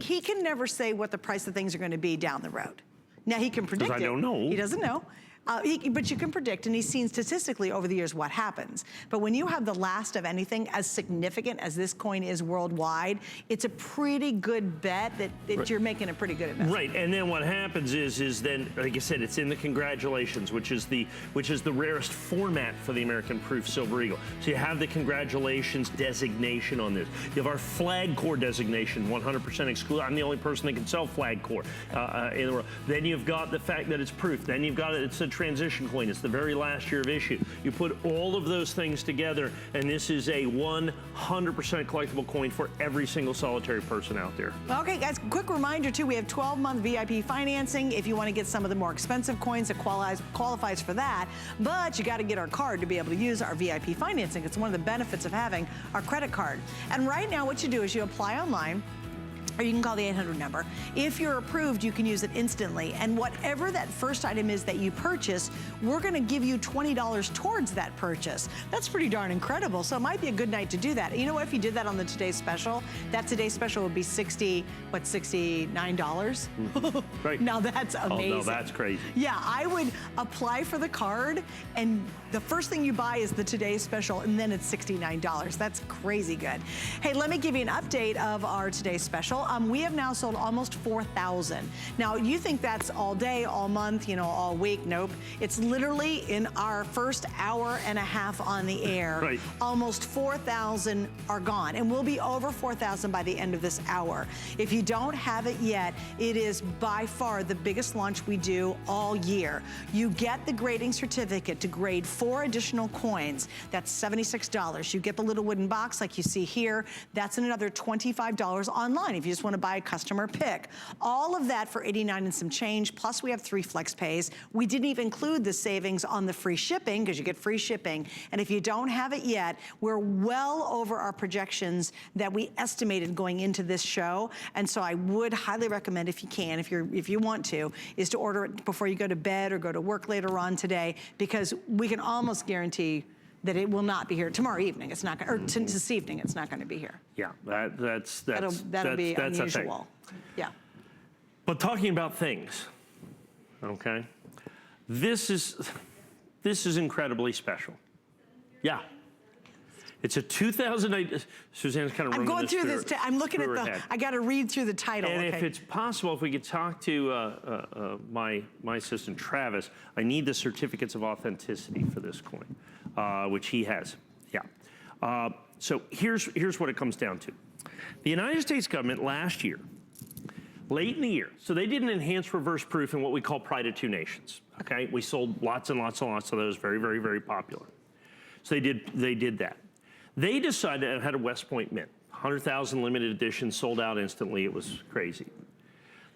he can never say what the price of things are going to be down the road. Now he can predict it.
I don't know.
He doesn't know. But you can predict, and he's seen statistically over the years what happens. But when you have the last of anything as significant as this coin is worldwide, it's a pretty good bet that you're making a pretty good investment.
Right, and then what happens is then, like I said, it's in the congratulations, which is the rarest format for the American Proof Silver Eagle. So you have the congratulations designation on this. You have our flag core designation, 100% exclusive. I'm the only person that can sell flag core in the world. Then you've got the fact that it's proof. Then you've got it's a transition coin. It's the very last year of issue. You put all of those things together, and this is a 100% collectible coin for every single solitary person out there.
Okay, guys, quick reminder, too, we have 12-month VIP financing if you want to get some of the more expensive coins. It qualifies for that, but you got to get our card to be able to use our VIP financing. It's one of the benefits of having our credit card. And right now, what you do is you apply online, or you can call the 800 number. If you're approved, you can use it instantly. And whatever that first item is that you purchase, we're gonna give you $20 towards that purchase. That's pretty darn incredible. So it might be a good night to do that. You know what, if you did that on the Today's Special, that Today's Special would be $69?
Right.
Now that's amazing.
Oh, no, that's crazy.
Yeah, I would apply for the card, and the first thing you buy is the Today's Special, and then it's $69. That's crazy good. Hey, let me give you an update of our Today's Special. We have now sold almost 4,000. Now, you think that's all day, all month, you know, all week. Nope. It's literally in our first hour and a half on the air.
Right.
Almost 4,000 are gone, and we'll be over 4,000 by the end of this hour. If you don't have it yet, it is by far the biggest launch we do all year. You get the grading certificate to grade 4 additional coins. That's $76. You get the little wooden box like you see here. That's another $25 online if you just want to buy a customer pick. All of that for $89 and some change, plus we have 3 flex pays. We didn't even include the savings on the free shipping, because you get free shipping. And if you don't have it yet, we're well over our projections that we estimated going into this show. And so I would highly recommend, if you can, if you want to, is to order it before you go to bed or go to work later on today, because we can almost guarantee that it will not be here tomorrow evening. It's not, or this evening, it's not going to be here.
Yeah, that'll
be unusual. Yeah.
But talking about things, okay, this is incredibly special. Yeah. It's a 2008, Suzanne's kind of
I'm going through this, I'm looking at the, I got to read through the title.
And
okay.
if it's possible, if we could talk to my assistant, Travis, I need the certificates of authenticity for this coin, which he has. Yeah. So here's what it comes down to. The United States government last year, late in the year, so they did an enhanced reverse proof in what we call Pride of Two Nations. Okay, we sold lots and lots and lots of those, very, very, very popular. So they did that. They decided, it had a West Point mint, 100,000 limited edition, sold out instantly. It was crazy.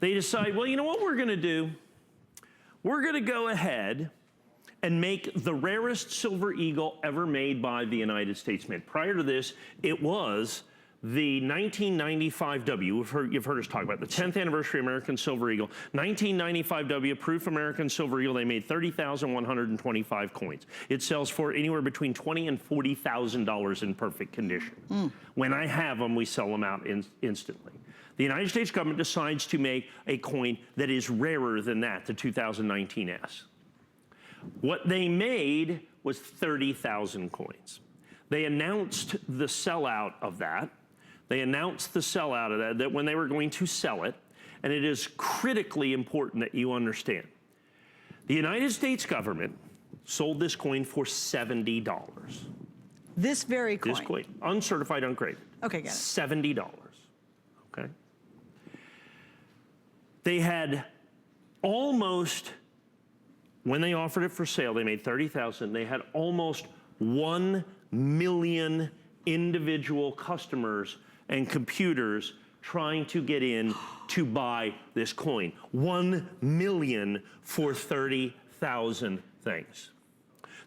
They decided, well, you know what we're going to do? We're going to go ahead and make the rarest silver eagle ever made by the United States Mint. Prior to this, it was the 1995W, you've heard us talk about the 10th anniversary American Silver Eagle. 1995W, proof American Silver Eagle. They made 30,125 coins. It sells for anywhere between $20,000 and $40,000 in perfect condition. When I have them, we sell them out instantly. The United States government decides to make a coin that is rarer than that, the 2019S. What they made was 30,000 coins. They announced the sellout of that. They announced the sellout of that when they were going to sell it, and it is critically important that you understand. The United States government sold this coin for $70.
This very coin?
This coin, uncertified, ungraded.
Okay, got it.
$70, okay? They had almost, when they offered it for sale, they made 30,000, they had almost 1 million individual customers and computers trying to get in to buy this coin. 1 million for 30,000 things.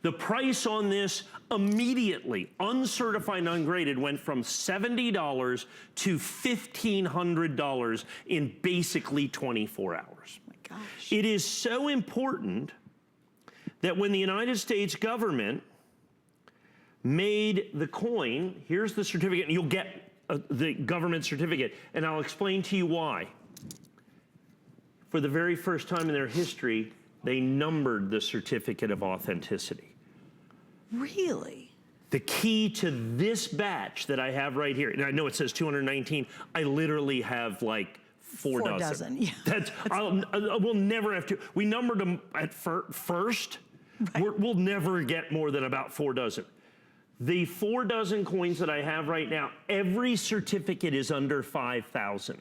The price on this immediately, uncertified and ungraded, went from $70 to $1,500 in basically 24 hours. Oh my gosh. It is so important that when the United States government made the coin, here's the certificate, and you'll get the government certificate, and I'll explain to you why. For the very first time in their history, they numbered the certificate of authenticity.
Really?
The key to this batch that I have right here, and I know it says 219, I literally have like 4 dozen. Yeah. We'll never have to, we numbered them at first, right. We'll never get more than about 4 dozen. The 4 dozen coins that I have right now, every certificate is under 5,000.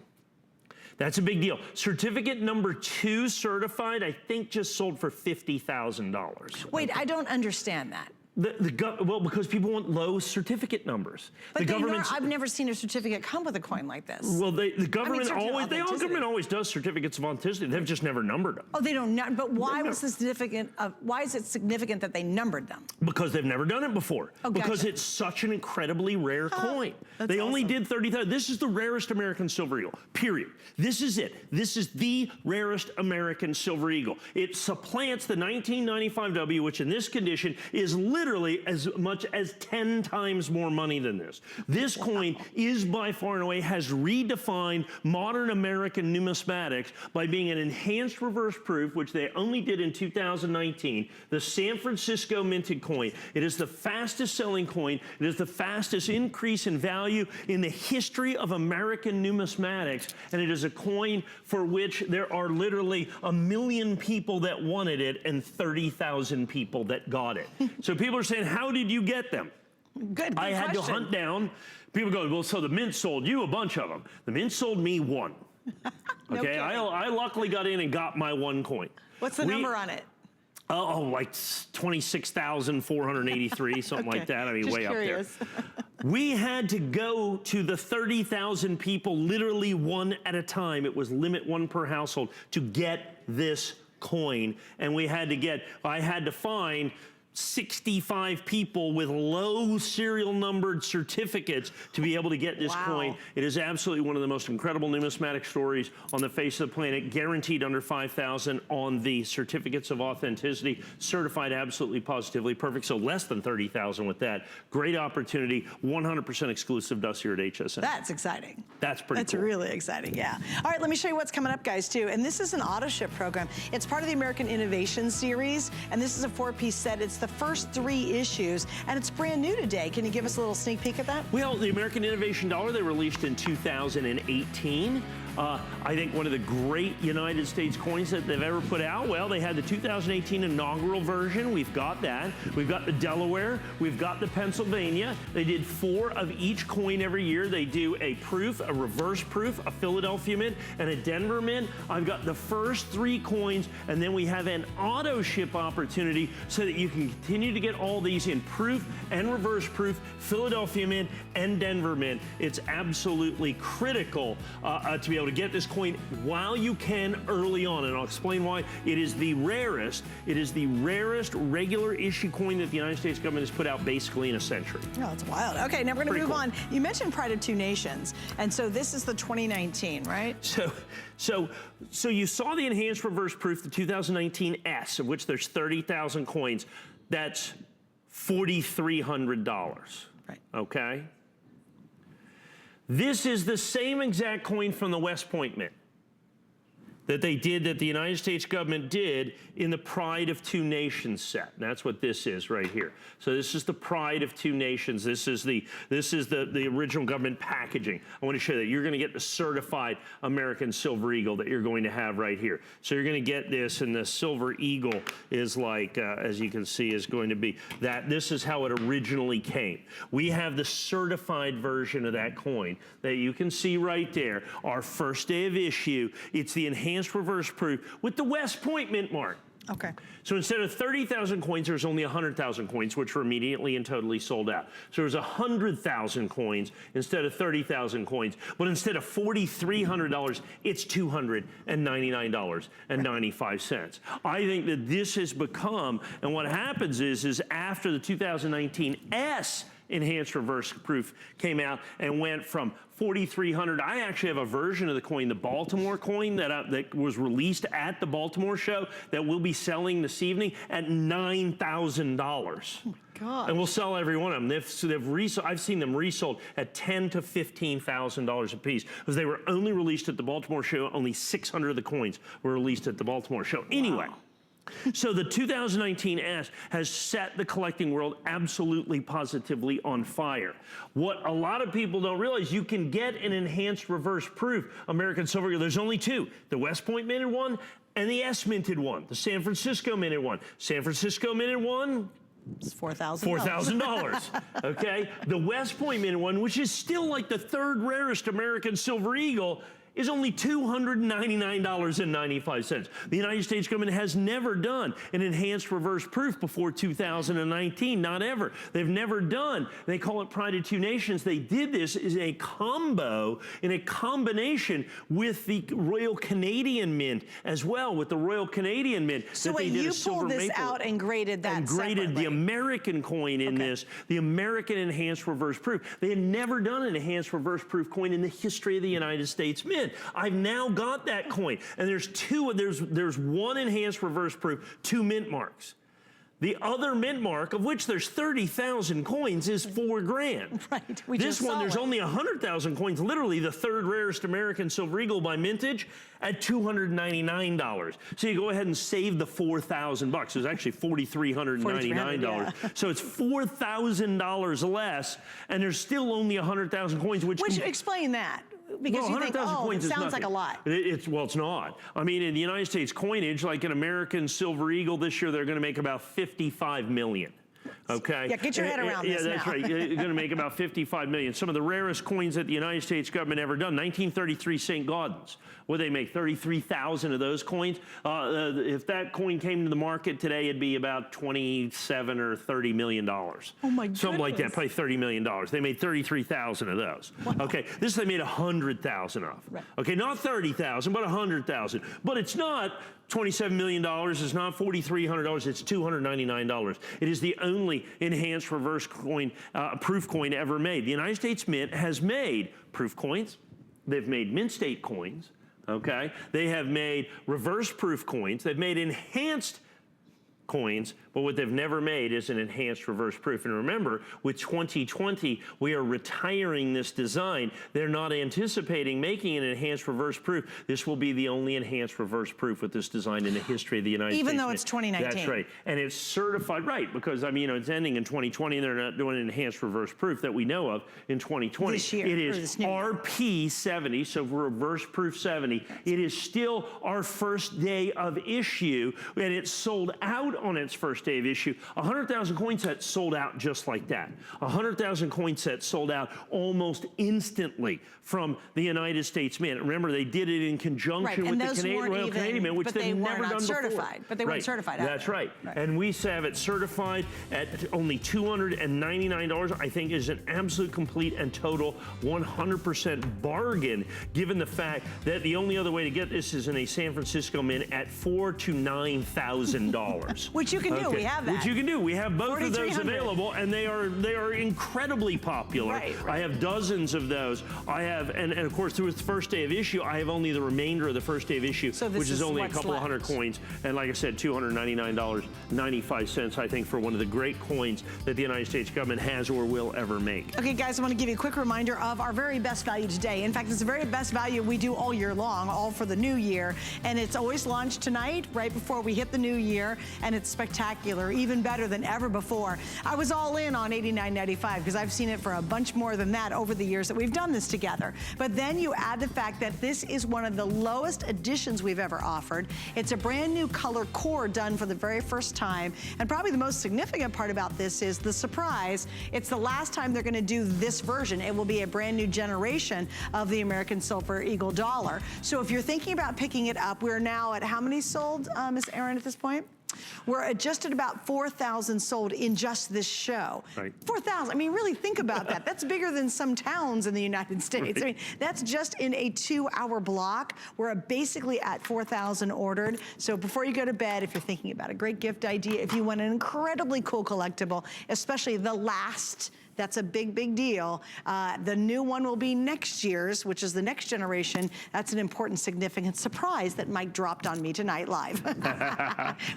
That's a big deal. Certificate number 2 certified, I think just sold for $50,000.
Wait, I don't understand that.
Well, because people want low certificate numbers.
But I've never seen a certificate come with a coin like this.
Well, the government
government
always does certificates of authenticity. They've just never numbered them.
Oh, they don't. But why was this significant? Why is it significant that they numbered them?
Because they've never done it before.
Oh,
because
gotcha.
it's such an incredibly rare coin.
That's
They only
awesome.
did 30,000. This is the rarest American silver eagle. Period. This is it. This is the rarest American silver eagle. It supplants the 1995 W, which in this condition is literally as much as 10 times more money than this. This coin is by far and away has redefined modern American numismatics by being an enhanced reverse proof, which they only did in 2019, the San Francisco minted coin. It is the fastest selling coin. It is the fastest increase in value in the history of American numismatics, and it is a coin for which there are literally 1 million people that wanted it and 30,000 people that got it. So people are saying, how did you get them?
Good
I had to
question.
hunt down. People go, well, so the Mint sold you a bunch of them. The Mint sold me one.
No
Okay,
kidding.
I luckily got in and got my one coin.
What's the number on it?
Oh, like 26,483, something
Okay.
like that. I mean,
Just
way
curious.
up there. We had to go to the 30,000 people, literally one at a time. It was limit one per household to get this coin. And I had to find 65 people with low serial numbered certificates to be able to get this coin. It is absolutely one of the most incredible numismatic stories on the face of the planet, guaranteed under 5,000 on the certificates of authenticity, certified absolutely positively perfect, so less than 30,000 with that. Great opportunity, 100% exclusive to us here at HSN.
That's exciting.
That's pretty
That's
cool.
really exciting, yeah. All right, let me show you what's coming up, guys, too. And this is an auto ship program. It's part of the American Innovation Series, and this is a 4-piece set. It's the first 3 issues, and it's brand new today. Can you give us a little sneak peek at that?
Well, the American Innovation Dollar, they released in 2018. I think one of the great United States coins that they've ever put out. Well, they had the 2018 inaugural version. We've got that. We've got the Delaware. We've got the Pennsylvania. They did 4 of each coin every year. They do a proof, a reverse proof, a Philadelphia mint, and a Denver mint. I've got the first 3 coins, and then we have an auto ship opportunity so that you can continue to get all these in proof and reverse proof, Philadelphia mint and Denver mint. It's absolutely critical to be able to get this coin while you can early on, and I'll explain why. It is the rarest regular issue coin that the United States government has put out basically in a century.
Oh, that's wild. Okay, now we're going to move
cool.
on. You mentioned Pride of Two Nations, and so this is the 2019, right?
So you saw the enhanced reverse proof, the 2019 S, of which there's 30,000 coins. That's $4,300.
Right.
Okay? This is the same exact coin from the West Point Mint that the United States government did in the Pride of Two Nations set. And that's what this is right here. So this is the Pride of Two Nations. This is the original government packaging. I want to show you that you're going to get the certified American Silver Eagle that you're going to have right here. So you're going to get this, and the Silver Eagle is like, as you can see, is going to be that. This is how it originally came. We have the certified version of that coin that you can see right there. Our first day of issue. It's the enhanced reverse proof with the West Point Mint mark.
Okay.
So instead of 30,000 coins, there's only 100,000 coins, which were immediately and totally sold out. So there's 100,000 coins instead of 30,000 coins. But instead of $4,300, it's $299.95. I think that this has become, and what happens is after the 2019 S enhanced reverse proof came out and went from $4,300. I actually have a version of the coin, the Baltimore coin, that was released at the Baltimore show that we'll be selling this evening at $9,000.
Oh my God.
And we'll sell every one of them. I've seen them resold at $10,000 to $15,000 a piece because they were only released at the Baltimore show. Only 600 of the coins were released at the Baltimore show. Anyway.
Wow.
So the 2019 S has set the collecting world absolutely positively on fire. What a lot of people don't realize, you can get an enhanced reverse proof American Silver Eagle. There's only 2, the West Point minted one and the S minted one, the San Francisco minted one. San Francisco minted one,
It's $4,000.
$4,000, okay? The West Point minted one, which is still like the 3rd rarest American Silver Eagle, is only $299.95. The United States government has never done an enhanced reverse proof before 2019, not ever. They've never done, they call it Pride of Two Nations. They did this as a combo, in a combination with the Royal Canadian Mint as well, with the Royal Canadian Mint.
So wait, you pulled this out and graded that
graded the American coin in this, the American enhanced reverse proof. They had never done an enhanced reverse proof coin in the history of the United States Mint. I've now got that coin, and there's one enhanced reverse proof, 2 mint marks. The other mint mark, of which there's 30,000 coins, is $4 grand.
Right.
This one, there's only 100,000 coins, literally the 3rd rarest American Silver Eagle by mintage, at $299. So you go ahead and save the $4,000. It was actually $4,399. Yeah. So it's $4,000 less, and there's still only 100,000 coins, which
explain that. Because you think, oh, it sounds like a lot.
Well, it's not. I mean, in the United States coinage, like an American Silver Eagle this year, they're going to make about 55 million. Okay.
Yeah, get your head around this.
Yeah, that's right. You're going to make about 55 million. Some of the rarest coins that the United States government ever done. 1933 St. Gaudens. What they make? 33,000 of those coins. If that coin came to the market today, it'd be about 27 or 30 million dollars.
Oh my goodness.
Something like that, probably 30 million dollars. They made 33,000 of those. Wow. Okay, this they made 100,000 of. Right. Okay, not 30,000, but 100,000. But it's not $27 million, it's not $4,300, it's $299. It is the only enhanced reverse coin, proof coin ever made. The United States Mint has made proof coins. They've made mint state coins, okay? They have made reverse proof coins. They've made enhanced coins, but what they've never made is an enhanced reverse proof. And remember, with 2020, we are retiring this design. They're not anticipating making an enhanced reverse proof. This will be the only enhanced reverse proof with this design in the history of the United States.
Even though it's 2019.
That's right. And it's certified, right, because, I mean, it's ending in 2020, and they're not doing an enhanced reverse proof that we know of in 2020.
This year.
It is RP70, so reverse proof 70. It is still our first day of issue, and it's sold out on its first day of issue. 100,000 coin sets sold out just like that. 100,000 coin sets sold out almost instantly from the United States Mint. Remember, they did it in conjunction with the Royal Canadian Mint, which they've never done
certified,
before.
But they weren't certified.
That's right. And we have it certified at only $299. I think is an absolute, complete, and total 100% bargain, given the fact that the only other way to get this is in a San Francisco Mint at $4,000 to $9,000.
Which you can do. We have that.
Which you can do. We have both of those available, and they are incredibly popular.
Right.
I have dozens of those. I have, and of course, through its first day of issue, I have only the remainder of the first day of issue, which is only a couple of hundred coins. And like I said, $299.95, I think, for one of the great coins that the United States government has or will ever make.
Okay, guys, I want to give you a quick reminder of our very best value today. In fact, it's the very best value we do all year long, all for the new year. And it's always launched tonight, right before we hit the new year. And it's spectacular, even better than ever before. I was all in on $89.95 because I've seen it for a bunch more than that over the years that we've done this together. But then you add the fact that this is one of the lowest editions we've ever offered. It's a brand new color core done for the very first time. And probably the most significant part about this is the surprise. It's the last time they're going to do this version. It will be a brand new generation of the American Silver Eagle dollar. So if you're thinking about picking it up, we're now at how many sold, Ms. Aaron, at this point? We're at just at about 4,000 sold in just this show.
Right.
4,000. I mean, really think about that. That's bigger than some towns in the United States.
Right.
I mean, that's just in a 2-hour block. We're basically at 4,000 ordered. So before you go to bed, if you're thinking about a great gift idea, if you want an incredibly cool collectible, especially the last, that's a big, big deal. The new one will be next year's, which is the next generation. That's an important, significant surprise that Mike dropped on me tonight live,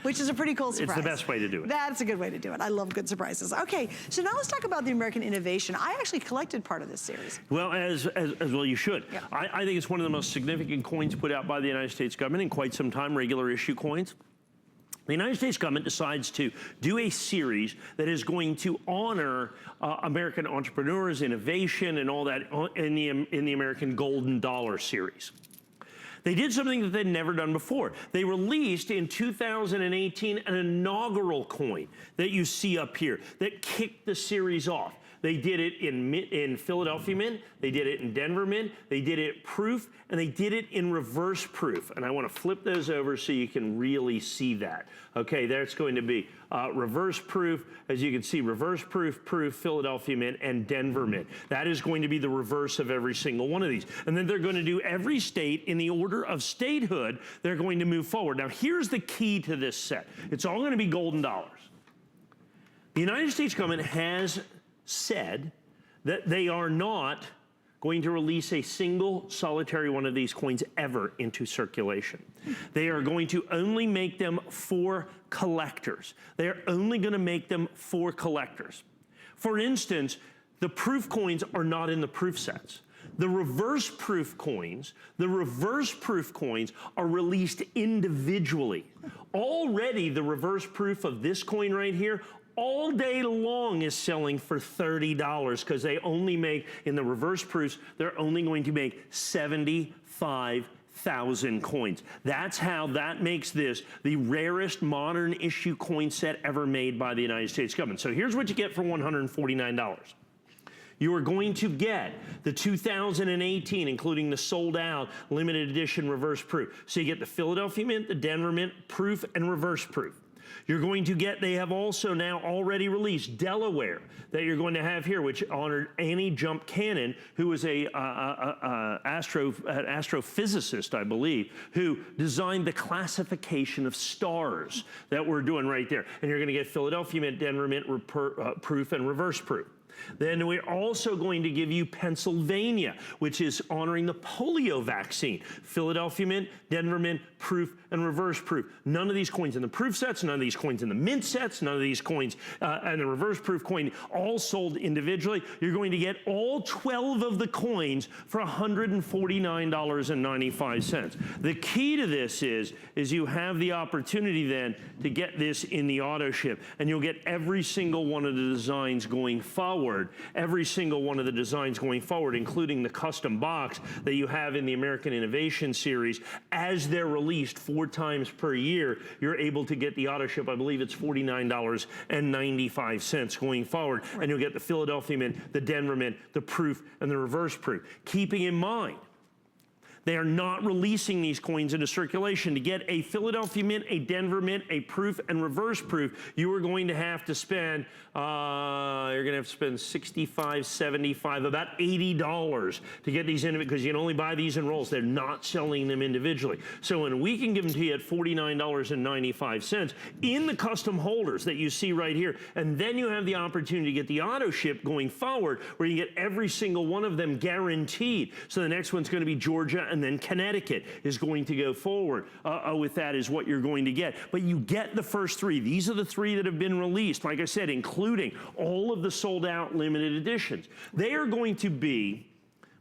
which is a pretty cool surprise.
It's the best way to do it.
That's a good way to do it. I love good surprises. Okay, so now let's talk about the American innovation. I actually collected part of this series.
Well, as well you should. Yeah. I think it's one of the most significant coins put out by the United States government in quite some time, regular issue coins. The United States government decides to do a series that is going to honor American entrepreneurs, innovation, and all that in the American Golden Dollar series. They did something that they'd never done before. They released in 2018 an inaugural coin that you see up here that kicked the series off. They did it in Philadelphia mint, they did it in Denver mint, they did it proof, and they did it in reverse proof. And I want to flip those over so you can really see that. Okay, there's going to be reverse proof, as you can see, reverse proof, proof, Philadelphia mint, and Denver mint. That is going to be the reverse of every single one of these. And then they're going to do every state in the order of statehood. They're going to move forward. Now, here's the key to this set. It's all going to be golden dollars. The United States government has said that they are not going to release a single solitary one of these coins ever into circulation. They are going to only make them for collectors. They are only going to make them for collectors. For instance, the proof coins are not in the proof sets. The reverse proof coins are released individually. Already the reverse proof of this coin right here all day long is selling for $30 because they only make, in the reverse proofs, they're only going to make 75,000 coins. That's how that makes this the rarest modern issue coin set ever made by the United States government. So here's what you get for $149. You are going to get the 2018, including the sold out limited edition reverse proof. So you get the Philadelphia mint, the Denver mint, proof and reverse proof. You're going to get, they have also now already released Delaware that you're going to have here, which honored Annie Jump Cannon, who was a astrophysicist, I believe, who designed the classification of stars that we're doing right there. And you're going to get Philadelphia mint, Denver mint, proof and reverse proof. Then we're also going to give you Pennsylvania, which is honoring the polio vaccine. Philadelphia mint, Denver mint, proof and reverse proof. None of these coins in the proof sets, none of these coins in the mint sets, none of these coins and the reverse proof coin, all sold individually. You're going to get all 12 of the coins for $149.95. The key to this is you have the opportunity then to get this in the auto ship, and you'll get every single one of the designs going forward. Every single one of the designs going forward, including the custom box that you have in the American Innovation Series, as they're released 4 times per year, you're able to get the auto ship. I believe it's $49.95 going forward, and you'll get the Philadelphia mint, the Denver mint, the proof, and the reverse proof. Keeping in mind, they are not releasing these coins into circulation. To get a Philadelphia mint, a Denver mint, a proof and reverse proof, you are going to have to spend, $65, $75, about $80 to get these in, because you can only buy these in rolls. They're not selling them individually. So when we can give them to you at $49.95 in the custom holders that you see right here, and then you have the opportunity to get the auto ship going forward, where you get every single one of them guaranteed. So the next one's going to be Georgia, and then Connecticut is going to go forward with that is what you're going to get. But you get the first 3. These are the 3 that have been released, like I said, including all of the sold out limited editions. They are going to be,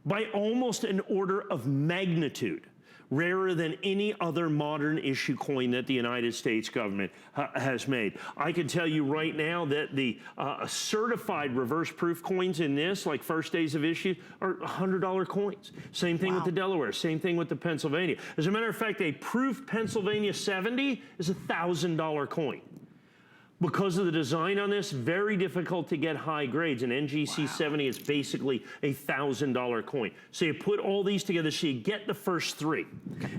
by almost an order of magnitude, rarer than any other modern issue coin that the United States government has made. I can tell you right now that the certified reverse proof coins in this, like first days of issue, are $100 coins. Same thing with the Delaware, same thing with the Pennsylvania. As a matter of fact, a proof Pennsylvania 70 is a $1,000 coin. Because of the design on this, very difficult to get high grades. An NGC 70 is basically a $1,000 coin. So you put all these together so you get the first 3.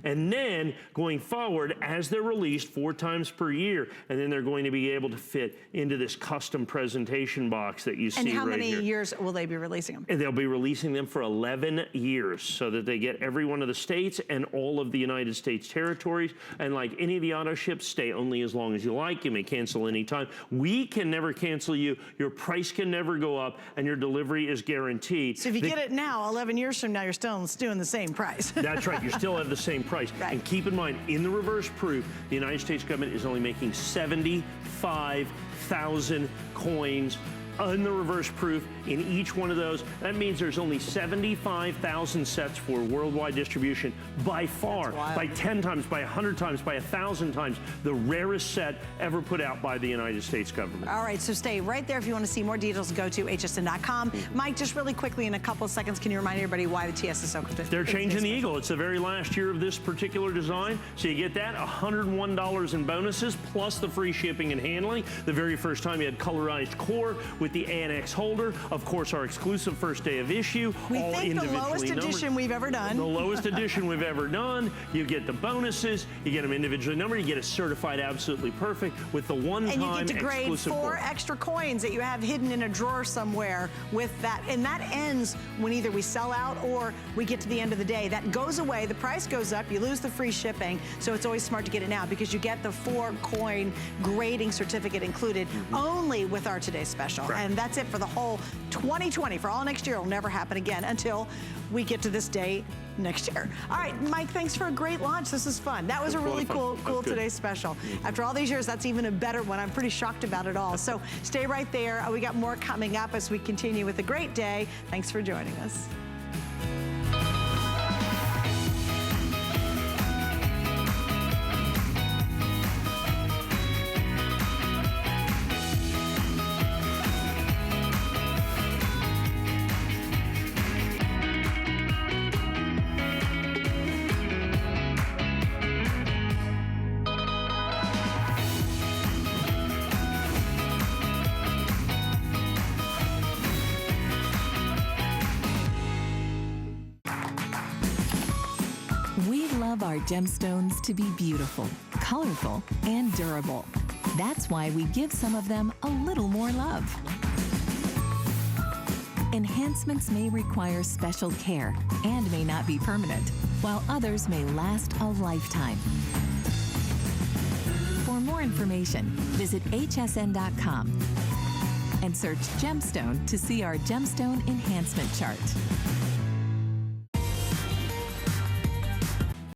And then going forward, as they're released 4 times per year, and then they're going to be able to fit into this custom presentation box that you see right here.
And how many years will they be releasing them?
And they'll be releasing them for 11 years so that they get every one of the states and all of the United States territories. And like any of the auto ships, stay only as long as you like. You may cancel any time. We can never cancel you. Your price can never go up, and your delivery is guaranteed.
So if you get it now, 11 years from now, you're still doing the same price.
That's right. You still have the same price.
Right.
And keep in mind, in the reverse proof, the United States government is only making 75,000 coins in the reverse proof in each one of those. That means there's only 75,000 sets for worldwide distribution. By far, by 10 times, by 100 times, by 1,000 times, the rarest set ever put out by the United States government.
All right, so stay right there. If you want to see more details, go to hsn.com. Mike, just really quickly, in a couple of seconds, can you remind everybody why the TS is so good?
They're changing the Eagle. It's the very last year of this particular design. So you get that, $101 in bonuses, plus the free shipping and handling. The very first time you had colorized core, with the annex holder. Of course, our exclusive first day of issue.
We
all
think the
individually
lowest
numbered.
edition we've ever done.
The lowest edition we've ever done. You get the bonuses. You get them individually numbered. You get a certified absolutely perfect with the one-time
And you get to grade
exclusive
4
gold.
extra coins that you have hidden in a drawer somewhere with that. And that ends when either we sell out or we get to the end of the day. That goes away. The price goes up. You lose the free shipping. So it's always smart to get it now because you get the 4-coin grading certificate included only with our today's special.
Right.
And that's it for the whole 2020. For all next year, it'll never happen again until we get to this day next year. All right, Mike, thanks for a great launch. This is fun. That was a really cool today's special. After all these years, that's even a better one. I'm pretty shocked about it all. So stay right there. We got more coming up as we continue with a great day. Thanks for joining us.
We love our gemstones to be beautiful, colorful, and durable. That's why we give some of them a little more love. Enhancements may require special care and may not be permanent, while others may last a lifetime. For more information, visit hsn.com and search gemstone to see our gemstone enhancement chart.